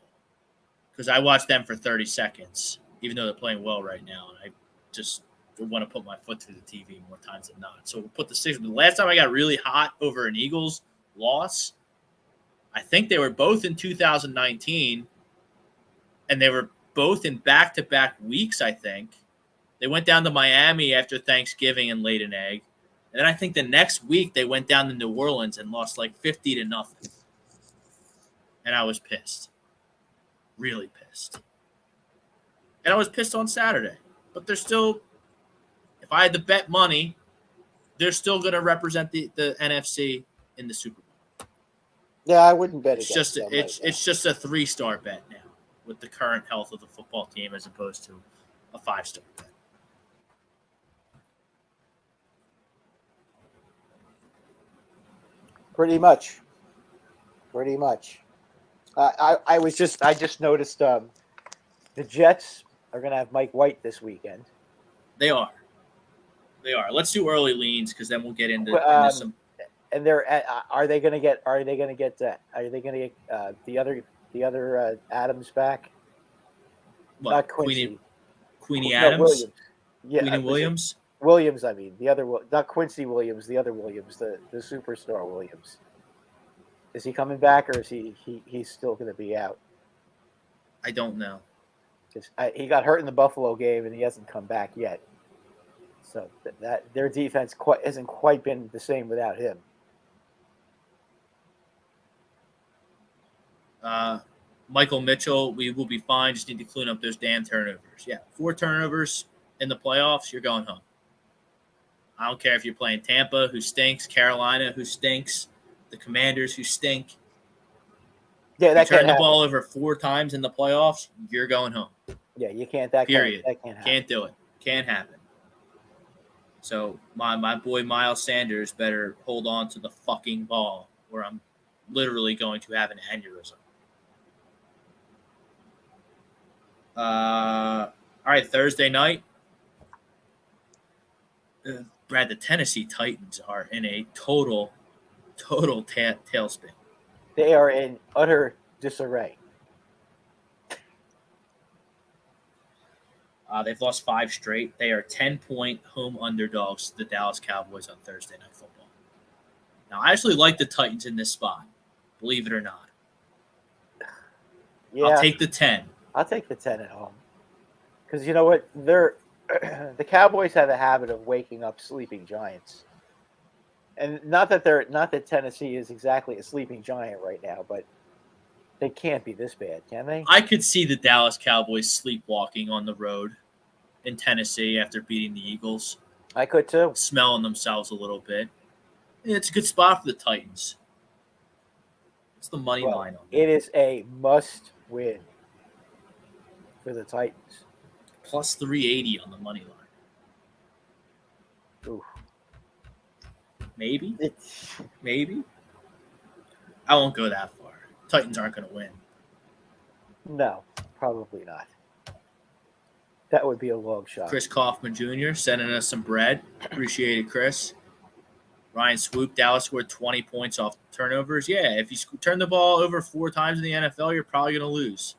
because I watched them for 30 seconds, even though they're playing well right now. And I just want to put my foot through the TV more times than not. So we'll put the Sixers. The last time I got really hot over an Eagles loss, I think they were both in 2019, and they were both in back-to-back weeks, I think. They went down to Miami after Thanksgiving and laid an egg. And then I think the next week they went down to New Orleans and lost like 50-0. And I was pissed. Really pissed. And I was pissed on Saturday. But they're still, if I had to bet money, they're still going to represent the NFC in the Super Bowl. Yeah, I wouldn't bet It's against just them it's just a 3-star bet now with the current health of the football team as opposed to a 5-star bet. Pretty much. I just noticed the Jets are going to have Mike White this weekend. They are. Let's do early leans because then we'll get into some. And are they going to get the other Adams back? What, Not Quincy. Queenie No, Adams? Williams. Yeah, Queenie Williams? Williams, I mean, the other, not Quincy Williams, the other Williams, the superstar Williams. Is he coming back, or is he's still going to be out? I don't know. He got hurt in the Buffalo game, and he hasn't come back yet. So that their defense hasn't quite been the same without him. Michael Mitchell, we will be fine. Just need to clean up those damn turnovers. Yeah, 4 turnovers in the playoffs, you're going home. I don't care if you're playing Tampa, who stinks, Carolina, who stinks, the Commanders, who stink. Yeah, that you turn the ball over 4 times in the playoffs, you're going home. Yeah, you can't. Period. That can't happen. Can't do it. Can't happen. So my boy Miles Sanders better hold on to the fucking ball, or I'm literally going to have an aneurysm. All right, Thursday night. Brad, the Tennessee Titans are in a total tailspin. They are in utter disarray. They've lost 5 straight. They are 10-point home underdogs to the Dallas Cowboys on Thursday Night Football. Now, I actually like the Titans in this spot, believe it or not. Yeah, I'll take the 10. I'll take the 10 at home. Because you know what? The Cowboys have a habit of waking up sleeping giants. And not that Tennessee is exactly a sleeping giant right now, but they can't be this bad, can they? I could see the Dallas Cowboys sleepwalking on the road in Tennessee after beating the Eagles. I could too. Smelling themselves a little bit. It's a good spot for the Titans. What's the money line on that? It is a must-win for the Titans. Plus 380 on the money line. Oof. Maybe. I won't go that far. Titans aren't going to win. No, probably not. That would be a long shot. Chris Kaufman Jr. sending us some bread. Appreciate it, Chris. Ryan Swoop, Dallas scored 20 points off turnovers. Yeah, if you turn the ball over 4 times in the NFL, you're probably going to lose.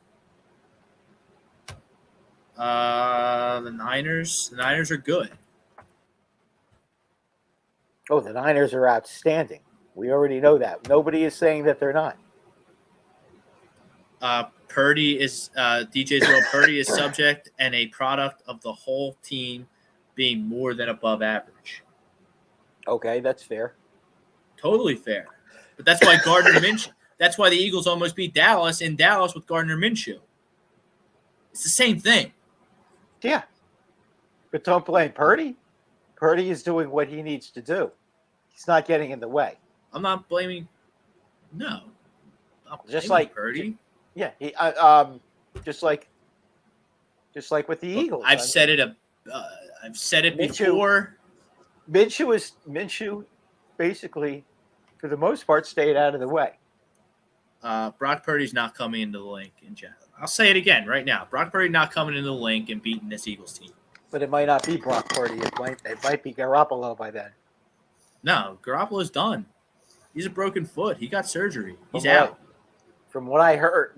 The Niners are good. Oh, the Niners are outstanding. We already know that. Nobody is saying that they're not. Purdy is DJ's World. Purdy is subject and a product of the whole team being more than above average. Okay, that's fair. Totally fair. But that's why Gardner Minshew. That's why the Eagles almost beat Dallas in Dallas with Gardner Minshew. It's the same thing. Yeah. But don't blame Purdy. Purdy is doing what he needs to do. He's not getting in the way. I'm not blaming. No. Just like Purdy. Yeah, just like with the Eagles. I've said it before. Minshew basically, for the most part, stayed out of the way. Brock Purdy's not coming into the link in general. I'll say it again right now. Brock Purdy not coming into the link and beating this Eagles team. But it might not be Brock Purdy. It might be Garoppolo by then. No, Garoppolo's done. He's a broken foot. He got surgery. He's out. From what I heard,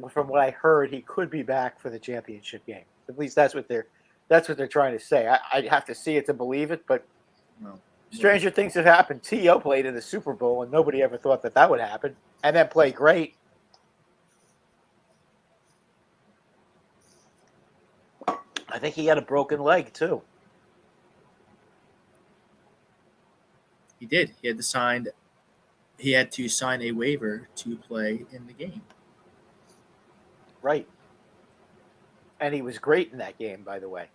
he could be back for the championship game. At least that's what they're trying to say. I'd have to see it to believe it, but stranger things have happened. T.O. played in the Super Bowl, and nobody ever thought that would happen, and then play great. I think he had a broken leg too. He did. He had to sign a waiver to play in the game. Right. And he was great in that game, by the way.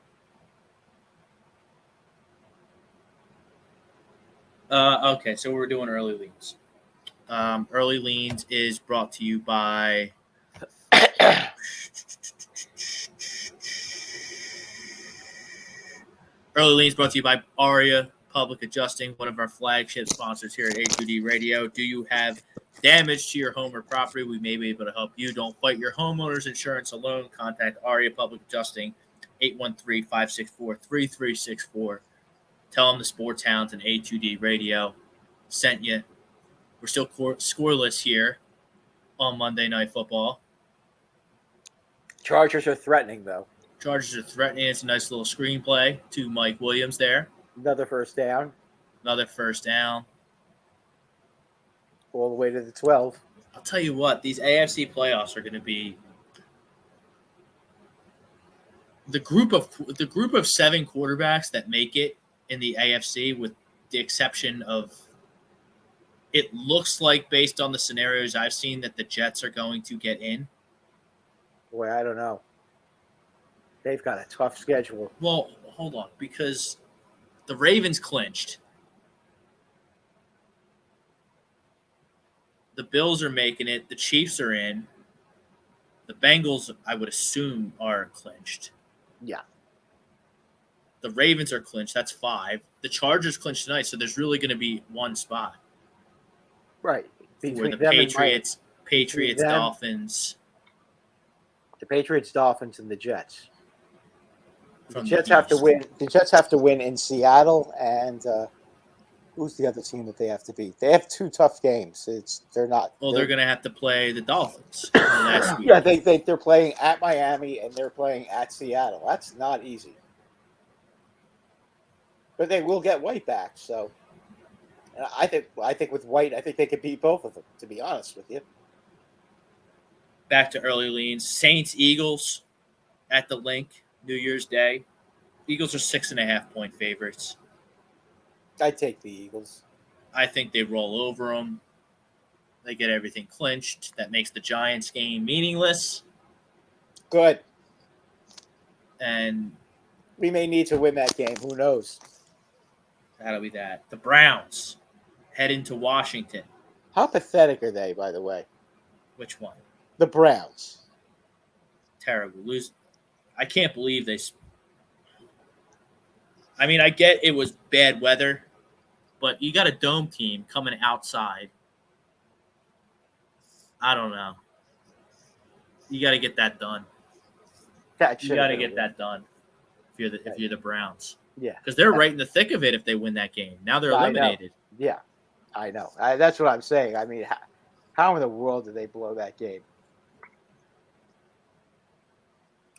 Okay, so we're doing early leans. Early leans is brought to you by Early Leans brought to you by Aria Public Adjusting, one of our flagship sponsors here at A2D Radio. Do you have damage to your home or property? We may be able to help you. Don't fight your homeowner's insurance alone. Contact Aria Public Adjusting, 813-564-3364. Tell them the Sports Hounds and A2D Radio sent you. We're still scoreless here on Monday Night Football. Chargers are threatening, though. Chargers are threatening. It's a nice little screenplay to Mike Williams there. Another first down. All the way to the 12. I'll tell you what, these AFC playoffs are going to be the group of 7 quarterbacks that make it in the AFC, with the exception of, it looks like, based on the scenarios I've seen, that the Jets are going to get in. Boy, I don't know. They've got a tough schedule. Well, hold on, because the Ravens clinched. The Bills are making it. The Chiefs are in. The Bengals, I would assume, are clinched. Yeah. The Ravens are clinched. That's 5. The Chargers clinched tonight, so there's really going to be one spot. Right. For the Patriots, Dolphins. The Patriots, Dolphins, and the Jets. The From Jets the have to East. win. The Jets have to win in Seattle, and who's the other team that they have to beat? They have 2 tough games. They're They're going to have to play the Dolphins last week. Yeah, they're playing at Miami and they're playing at Seattle. That's not easy. But they will get White back, so I think with White, I think they could beat both of them, to be honest with you. Back to early leans. Saints, Eagles at the link, New Year's Day. Eagles are 6.5-point favorites. I'd take the Eagles. I think they roll over them. They get everything clinched. That makes the Giants game meaningless. Good. And we may need to win that game. Who knows? that'll be that. The Browns head into Washington. How pathetic are they, by the way? Which one? The Browns. Terrible. I can't believe they. I mean, I get it was bad weather, but you got a dome team coming outside. I don't know. You got to get that done. You got to get that done if you're the Browns. Yeah. Because they're right in the thick of it if they win that game. Now they're eliminated. Yeah, I know. That's what I'm saying. I mean, how in the world did they blow that game?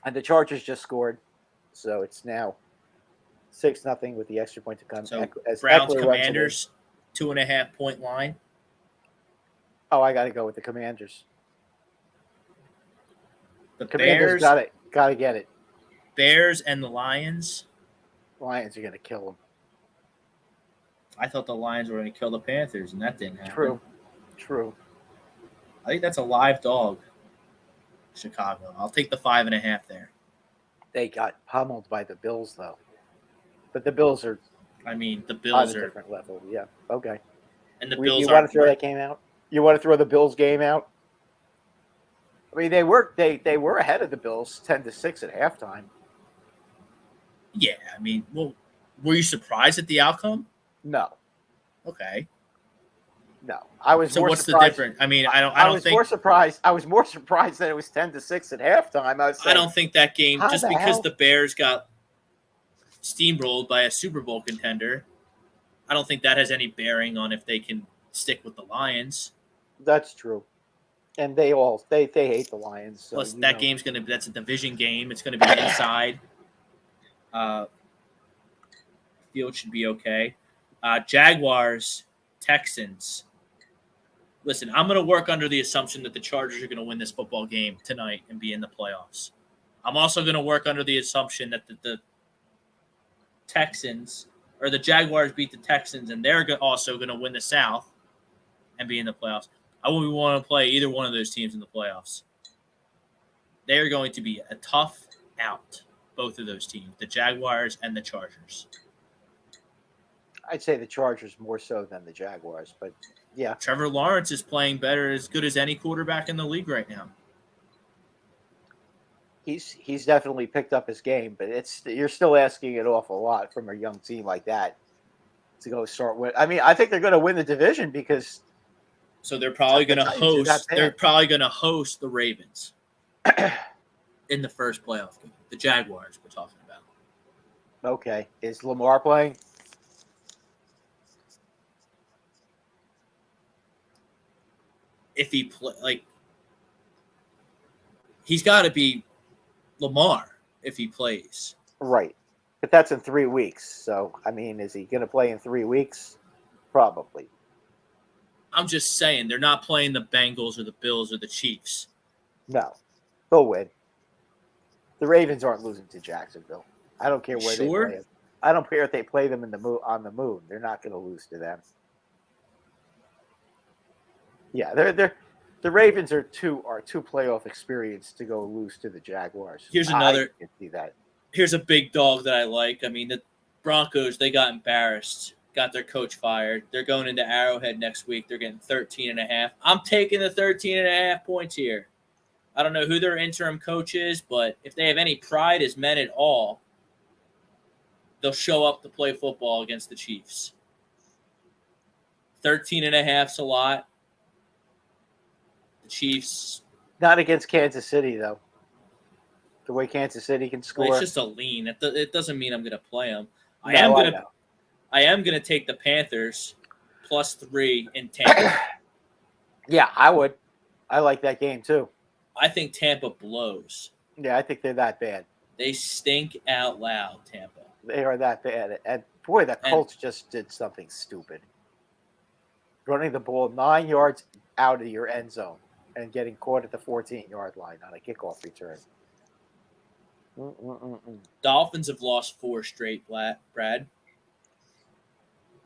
And the Chargers just scored, so it's now 6-0 with the extra point to come. So Browns Commanders 2.5-point line. Oh, I got to go with the Commanders. The Commanders Bears got to get it. Bears and the Lions. Lions are going to kill them. I thought the Lions were going to kill the Panthers, and that didn't happen. True. I think that's a live dog. Chicago. I'll take the 5.5 there. They got pummeled by the Bills, though. But the Bills are. I mean, the on Bills a are different level. Yeah. Okay. and the Bills You are. want to throw that game out? You want to throw the Bills game out? I mean, they were ahead of the Bills 10-6 at halftime. Yeah, I mean, well, were you surprised at the outcome? No, Okay. no. I was So more what's the surprised. difference? I mean, I I don't was think more surprised. I was more surprised that it was 10-6 at halftime. I was I saying, don't think that game how just the because hell? the Bears got steamrolled by a Super Bowl contender. I don't think that has any bearing on if they can stick with the Lions. That's true. And they hate the Lions. So Plus, that game's that's a division game. It's gonna be inside. Field should be okay. Jaguars, Texans. Listen, I'm going to work under the assumption that the Chargers are going to win this football game tonight and be in the playoffs. I'm also going to work under the assumption that the Texans or the Jaguars beat the Texans and they're also going to win the South and be in the playoffs. I wouldn't want to play either one of those teams in the playoffs. They are going to be a tough out, both of those teams, the Jaguars and the Chargers. I'd say the Chargers more so than the Jaguars, but yeah. Trevor Lawrence is playing better, as good as any quarterback in the league right now. He's definitely picked up his game, but you're still asking an awful lot from a young team like that to go start with. I mean, I think they're going to win the division because. So they're probably going to host. They're probably going to host the Ravens in the first playoff game. The Jaguars we're talking about. Okay, is Lamar playing? If he he's got to be Lamar if he plays. Right. But that's in 3 weeks. So, I mean, is he going to play in 3 weeks? Probably. I'm just saying, they're not playing the Bengals or the Bills or the Chiefs. No. They'll win. The Ravens aren't losing to Jacksonville. I don't care where they play them. I don't care if they play them on the moon. They're not going to lose to them. Yeah, the Ravens are too playoff experienced to go lose to the Jaguars. Here's another. I can see that. Here's a big dog that I like. I mean, the Broncos, they got embarrassed, got their coach fired. They're going into Arrowhead next week. They're getting 13.5. I'm taking the 13.5 points here. I don't know who their interim coach is, but if they have any pride as men at all, they'll show up to play football against the Chiefs. 13.5's a lot. The Chiefs. Not against Kansas City, though. The way Kansas City can score. It's just a lean. It doesn't mean I'm going to play them. I am going to take the Panthers +3 in Tampa. Yeah, I would. I like that game, too. I think Tampa blows. Yeah, I think they're that bad. They stink out loud, Tampa. They are that bad. And, boy, the Colts just did something stupid. Running the ball 9 yards out of your end zone and getting caught at the 14-yard line on a kickoff return. Dolphins have lost 4 straight, Brad.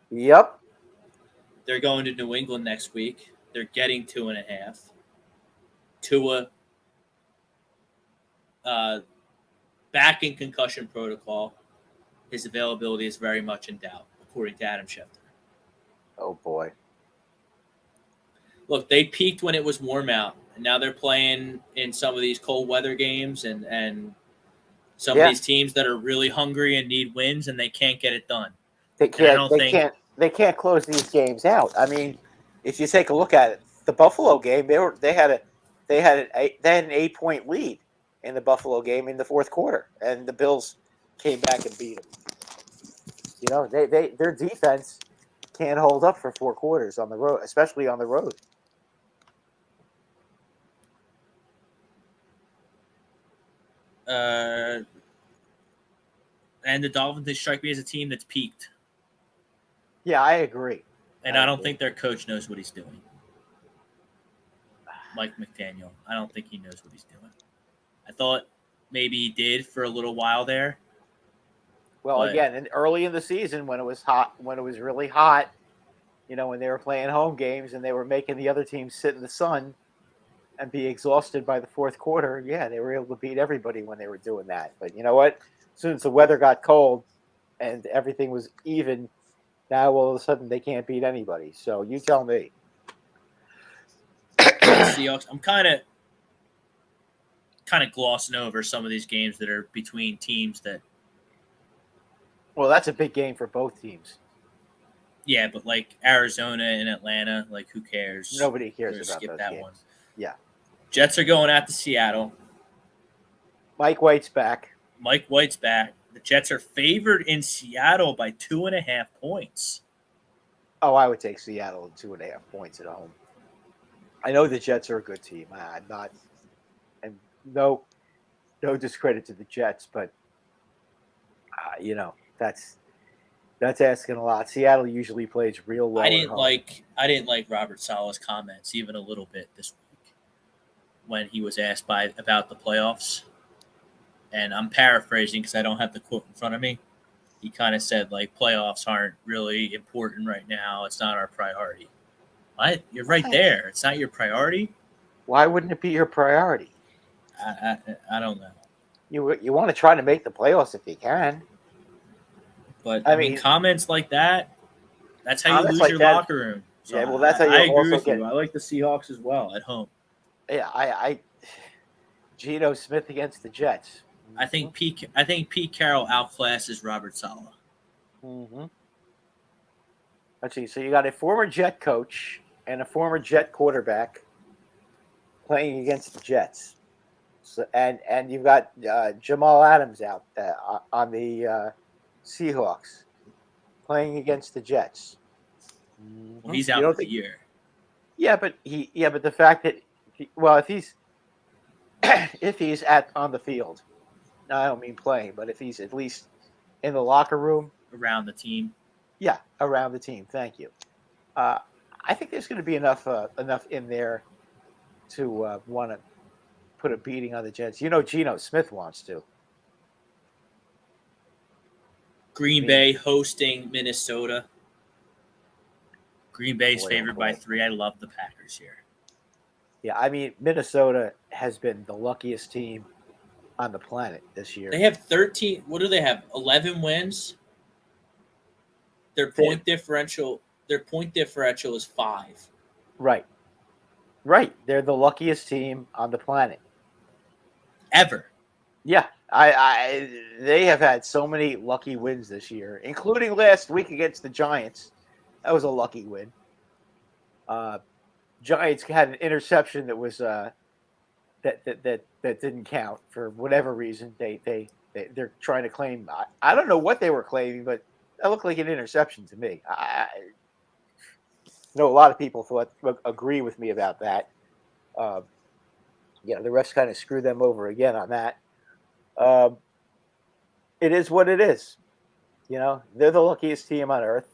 Yep. They're going to New England next week. They're getting 2.5. Tua back in concussion protocol. His availability is very much in doubt, according to Adam Schefter. Oh, boy. Look, they peaked when it was warm out, and now they're playing in some of these cold weather games and some of these teams that are really hungry and need wins, and they can't get it done. They can't close these games out. I mean, if you take a look at it, the Buffalo game, they had an 8-point lead in the Buffalo game in the fourth quarter, and the Bills came back and beat them. You know, their defense can't hold up for 4 quarters on the road, especially on the road. And the Dolphins, they strike me as a team that's peaked. Yeah, I agree. And I don't think their coach knows what he's doing. Mike McDaniel. I don't think he knows what he's doing. I thought maybe he did for a little while there. Well, again, early in the season when it was hot, when it was really hot, you know, when they were playing home games and they were making the other team sit in the sun and be exhausted by the fourth quarter, yeah, they were able to beat everybody when they were doing that. But you know what? As soon as the weather got cold and everything was even, now all of a sudden they can't beat anybody. So you tell me. Seahawks. I'm kind of kind of glossing over some of these games that are between teams that. Well, that's a big game for both teams. Yeah, but like Arizona and Atlanta, like who cares? Nobody We're cares gonna about skip those that games. one. Yeah. Jets are going out to Seattle. Mike White's back. Mike White's back. The Jets are favored in Seattle by 2.5 points. Oh, I would take Seattle at 2.5 points at home. I know the Jets are a good team. I'm not, and no discredit to the Jets, but that's asking a lot. Seattle usually plays real well. I didn't like Robert Saleh's comments even a little bit this week when he was asked about the playoffs, and I'm paraphrasing because I don't have the quote in front of me. He kind of said like playoffs aren't really important right now. It's not our priority. What? You're right there. It's not your priority. Why wouldn't it be your priority? I don't know. You want to try to make the playoffs if you can. But I mean, comments like that, that's how you lose your locker room. So yeah, well, that's how you I agree also with you. I like the Seahawks as well at home. Yeah, Geno Smith against the Jets. I think Pete Carroll outclasses Robert Saleh. Mm-hmm. Let's see. So you got a former Jet coach and a former Jet quarterback playing against the Jets. So and you've got Jamal Adams out on the Seahawks playing against the Jets. Well, he's out for the year. Yeah, but the fact that if he's on the field, no, I don't mean playing, but if he's at least in the locker room around the team. Yeah, around the team. Thank you. I think there's going to be enough in there to want to put a beating on the Jets. Geno Smith wants to. Green Bay hosting Minnesota. Green Bay's favored by 3. I love the Packers here. Yeah, I mean, Minnesota has been the luckiest team on the planet this year. They have 13. What do they have? 11 wins. Their point differential is 5. Right. They're the luckiest team on the planet ever. Yeah, they have had so many lucky wins this year, including last week against the Giants. That was a lucky win. Giants had an interception that was that didn't count for whatever reason. They're trying to claim. I don't know what they were claiming, but that looked like an interception to me. I know a lot of people agree with me about that. The refs kind of screwed them over again on that. It is what it is. They're the luckiest team on earth.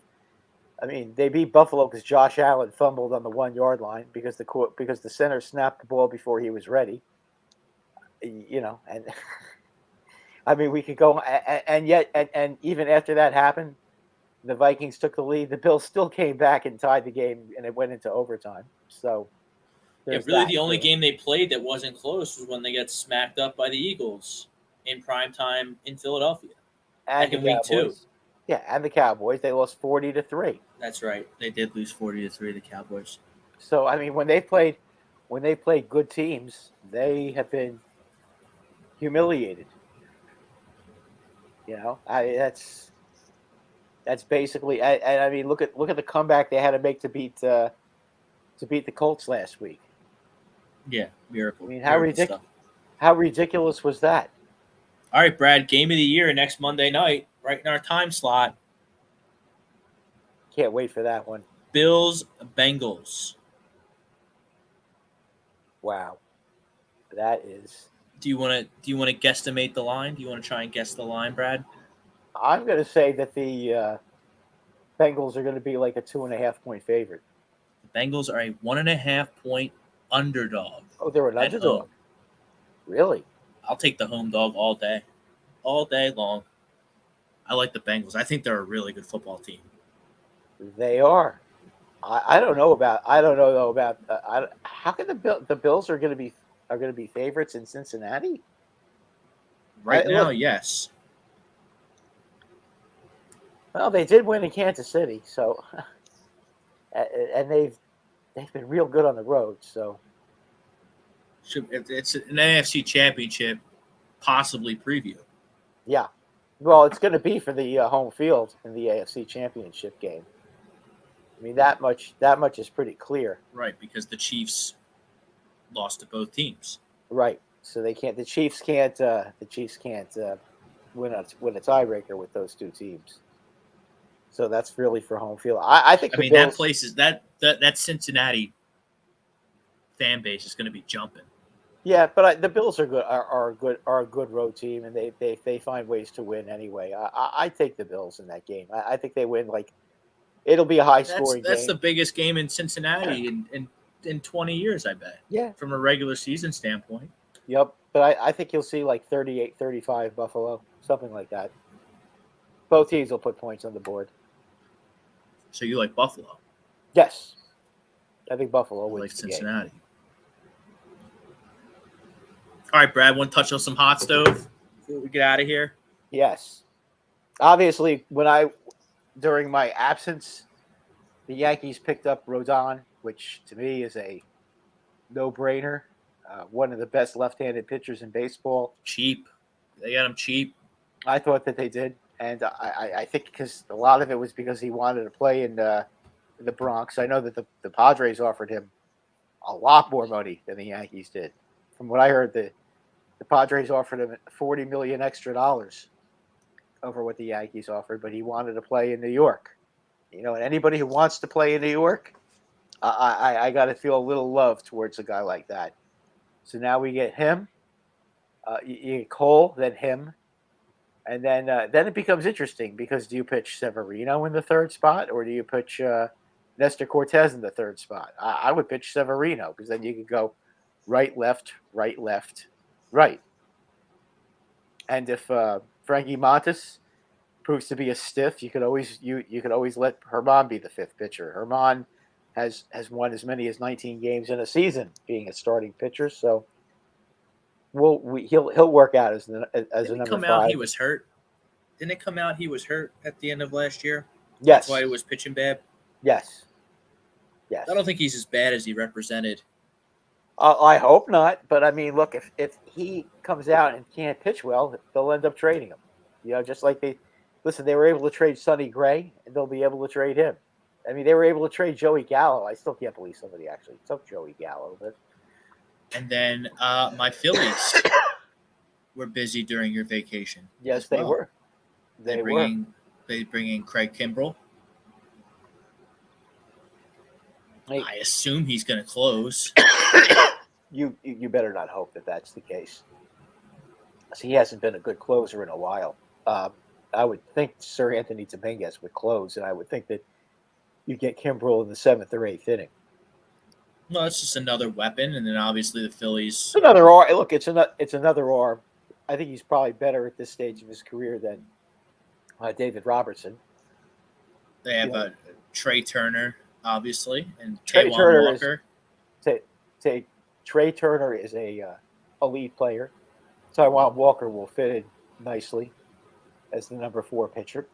I mean, they beat Buffalo because Josh Allen fumbled on the 1-yard line because the center snapped the ball before he was ready. And I mean, we could go and even after that happened, the Vikings took the lead. The Bills still came back and tied the game, and it went into overtime. So, the only game they played that wasn't close was when they got smacked up by the Eagles in primetime in Philadelphia. And back in week 2. Yeah, and the Cowboys, they lost 40-3. That's right. They did lose 40-3, the Cowboys. So, I mean, when they played good teams, they have been humiliated. That's basically. I mean, look at the comeback they had to make to beat the Colts last week. Yeah, miracle. I mean, how ridiculous was that? All right, Brad. Game of the year next Monday night, right in our time slot. Can't wait for that one. Bills Bengals. Wow, that is. Do you want to guesstimate the line? Do you want to try and guess the line, Brad? I'm going to say that the Bengals are going to be like a 2.5-point favorite. The Bengals are a 1.5-point underdog. Oh, they're an underdog. Home. Really? I'll take the home dog all day long. I like the Bengals. I think they're a really good football team. They are. I don't know about. How can the Bills are going to be favorites in Cincinnati? Right now, yes. Well, they did win in Kansas City, so and they've been real good on the road. So It's an NFC championship, possibly preview. Yeah. Well, it's going to be for the home field in the AFC Championship game. I mean, that much is pretty clear. Right, because the Chiefs lost to both teams. Right. So they can't. The Chiefs can't win a tiebreaker with those two teams. So that's really for home field. I think. I mean, Bills, that place is that Cincinnati fan base is going to be jumping. Yeah, but the Bills are good. Are a good road team, and they find ways to win anyway. I take the Bills in that game. I think they win. Like, it'll be a high scoring game. That's the biggest game in Cincinnati in 20 years, I bet. Yeah. From a regular season standpoint. Yep. But I think you'll see like 38-35 Buffalo, something like that. Both teams will put points on the board. So you like Buffalo? Yes. I think Buffalo I wins like the Cincinnati. game. All right, Brad, want to touch on some hot stove before we get out of here? Yes. Obviously, during my absence, the Yankees picked up Rodon, which to me is a no-brainer. One of the best left-handed pitchers in baseball. Cheap. They got him cheap. I thought that they did, and I think because a lot of it was because he wanted to play in the Bronx. I know that the Padres offered him a lot more money than the Yankees did. From what I heard, the Padres offered him $40 million extra over what the Yankees offered, but he wanted to play in New York. You know, and anybody who wants to play in New York, I got to feel a little love towards a guy like that. So now we get him, you get Cole, then him, and then it becomes interesting because do you pitch Severino in the third spot or do you pitch Nestor Cortez in the third spot? I would pitch Severino because then you could go right, left, right, left, right. And if Frankie Montas proves to be a stiff, you could always let Herman be the fifth pitcher. Herman has won as many as 19 games in a season being a starting pitcher, so he'll work out as a number 5. Out he was hurt? Didn't it come out he was hurt at the end of last year? Yes. That's why he was pitching bad? Yes. I don't think he's as bad as he represented. I hope not, but I mean, look, if he comes out and can't pitch well, they'll end up trading him. You know, just like they were able to trade Sonny Gray, and they'll be able to trade him. I mean, they were able to trade Joey Gallo. I still can't believe somebody actually took Joey Gallo. But and then my Phillies were busy during your vacation. Yes, they were. They bring in Craig Kimbrell. Hey. I assume he's going to close. You better not hope that that's the case. So he hasn't been a good closer in a while. I would think Sir Anthony Dominguez would close, and I would think that you get Kimbrell in the 7th or 8th inning. No, it's just another weapon, and then obviously the Phillies. It's another arm. Look, it's another arm. I think he's probably better at this stage of his career than David Robertson. They have Trey Turner, obviously, and Trey Taijuan Turner Walker. Trey Turner is a elite player. Taijuan Walker will fit in nicely as the number 4 pitcher.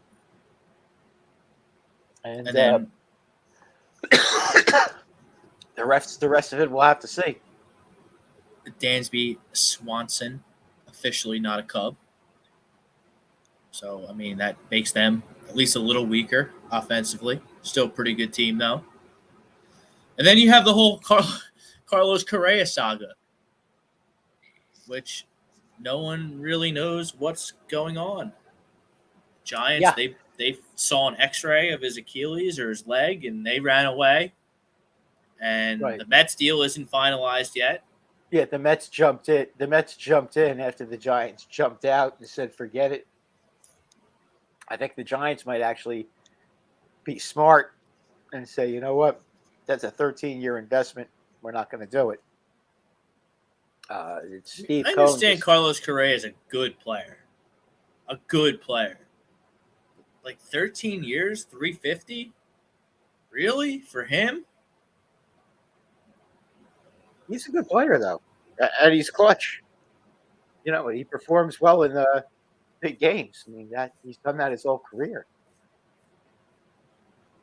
And then the rest of it we'll have to see. Dansby Swanson, officially not a Cub. So, I mean, that makes them at least a little weaker offensively. Still a pretty good team, though. And then you have the whole Carlos Correa saga, which no one really knows what's going on. Giants, they saw an X-ray of his Achilles or his leg, and they ran away. And the Mets deal isn't finalized yet. Yeah, the Mets jumped in. The Mets jumped in after the Giants jumped out and said, "Forget it." I think the Giants might actually be smart and say, "You know what? That's a 13-year investment. We're not going to do it." Steve I understand Carlos Correa is a good player. A good player. Like 13 years, 350? Really? For him? He's a good player, though. And he's clutch. You know, he performs well in the big games. I mean, he's done that his whole career.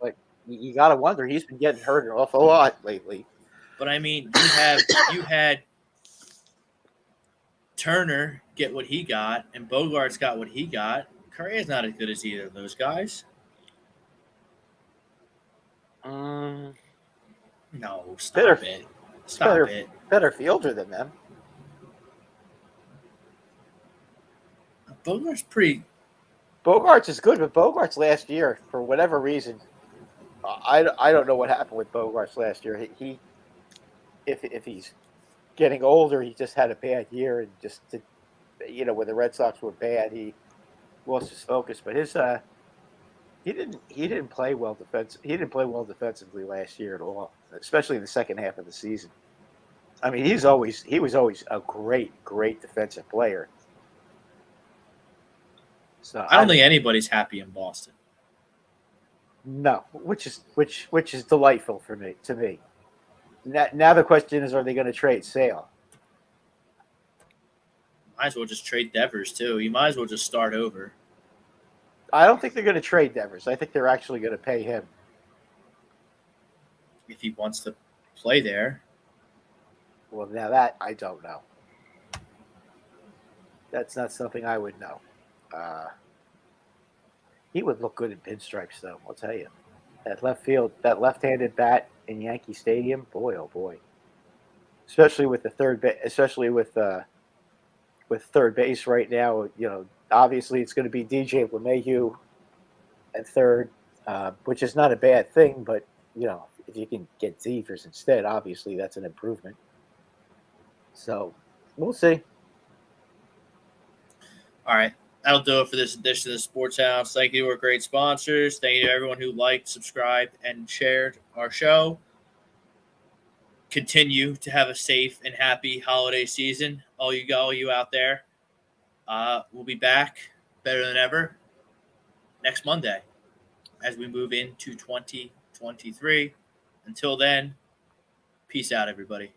But you got to wonder, he's been getting hurt an awful lot lately. But I mean, you had Turner get what he got and Bogart's got what he got, Correa's not as good as either of those guys. No, stop it. Stop it. Better fielder than them. Bogart's is good, but Bogart's last year, for whatever reason, I don't know what happened with Bogart's last year. He if he's getting older, he just had a bad year and just did, when the Red Sox were bad, he lost his focus. But he didn't play well defensively last year at all, especially in the second half of the season. I mean, he was always a great defensive player. So I don't think anybody's happy in Boston. No, which is delightful to me. Now the question is, are they going to trade Sale? Might as well just trade Devers too. You might as well just start over. I don't think they're going to trade Devers. I think they're actually going to pay him if he wants to play there. Well, now that I don't know. That's not something I would know. He would look good in pinstripes, though. I'll tell you. That left-handed bat in Yankee Stadium, boy, oh boy. Especially with third base right now. Obviously it's going to be DJ LeMahieu at third, which is not a bad thing. But if you can get Devers instead, obviously that's an improvement. So we'll see. All right. That'll do it for this edition of the Sports House. Thank you to our great sponsors. Thank you to everyone who liked, subscribed, and shared our show. Continue to have a safe and happy holiday season, all you out there. We'll be back better than ever next Monday as we move into 2023. Until then, peace out, everybody.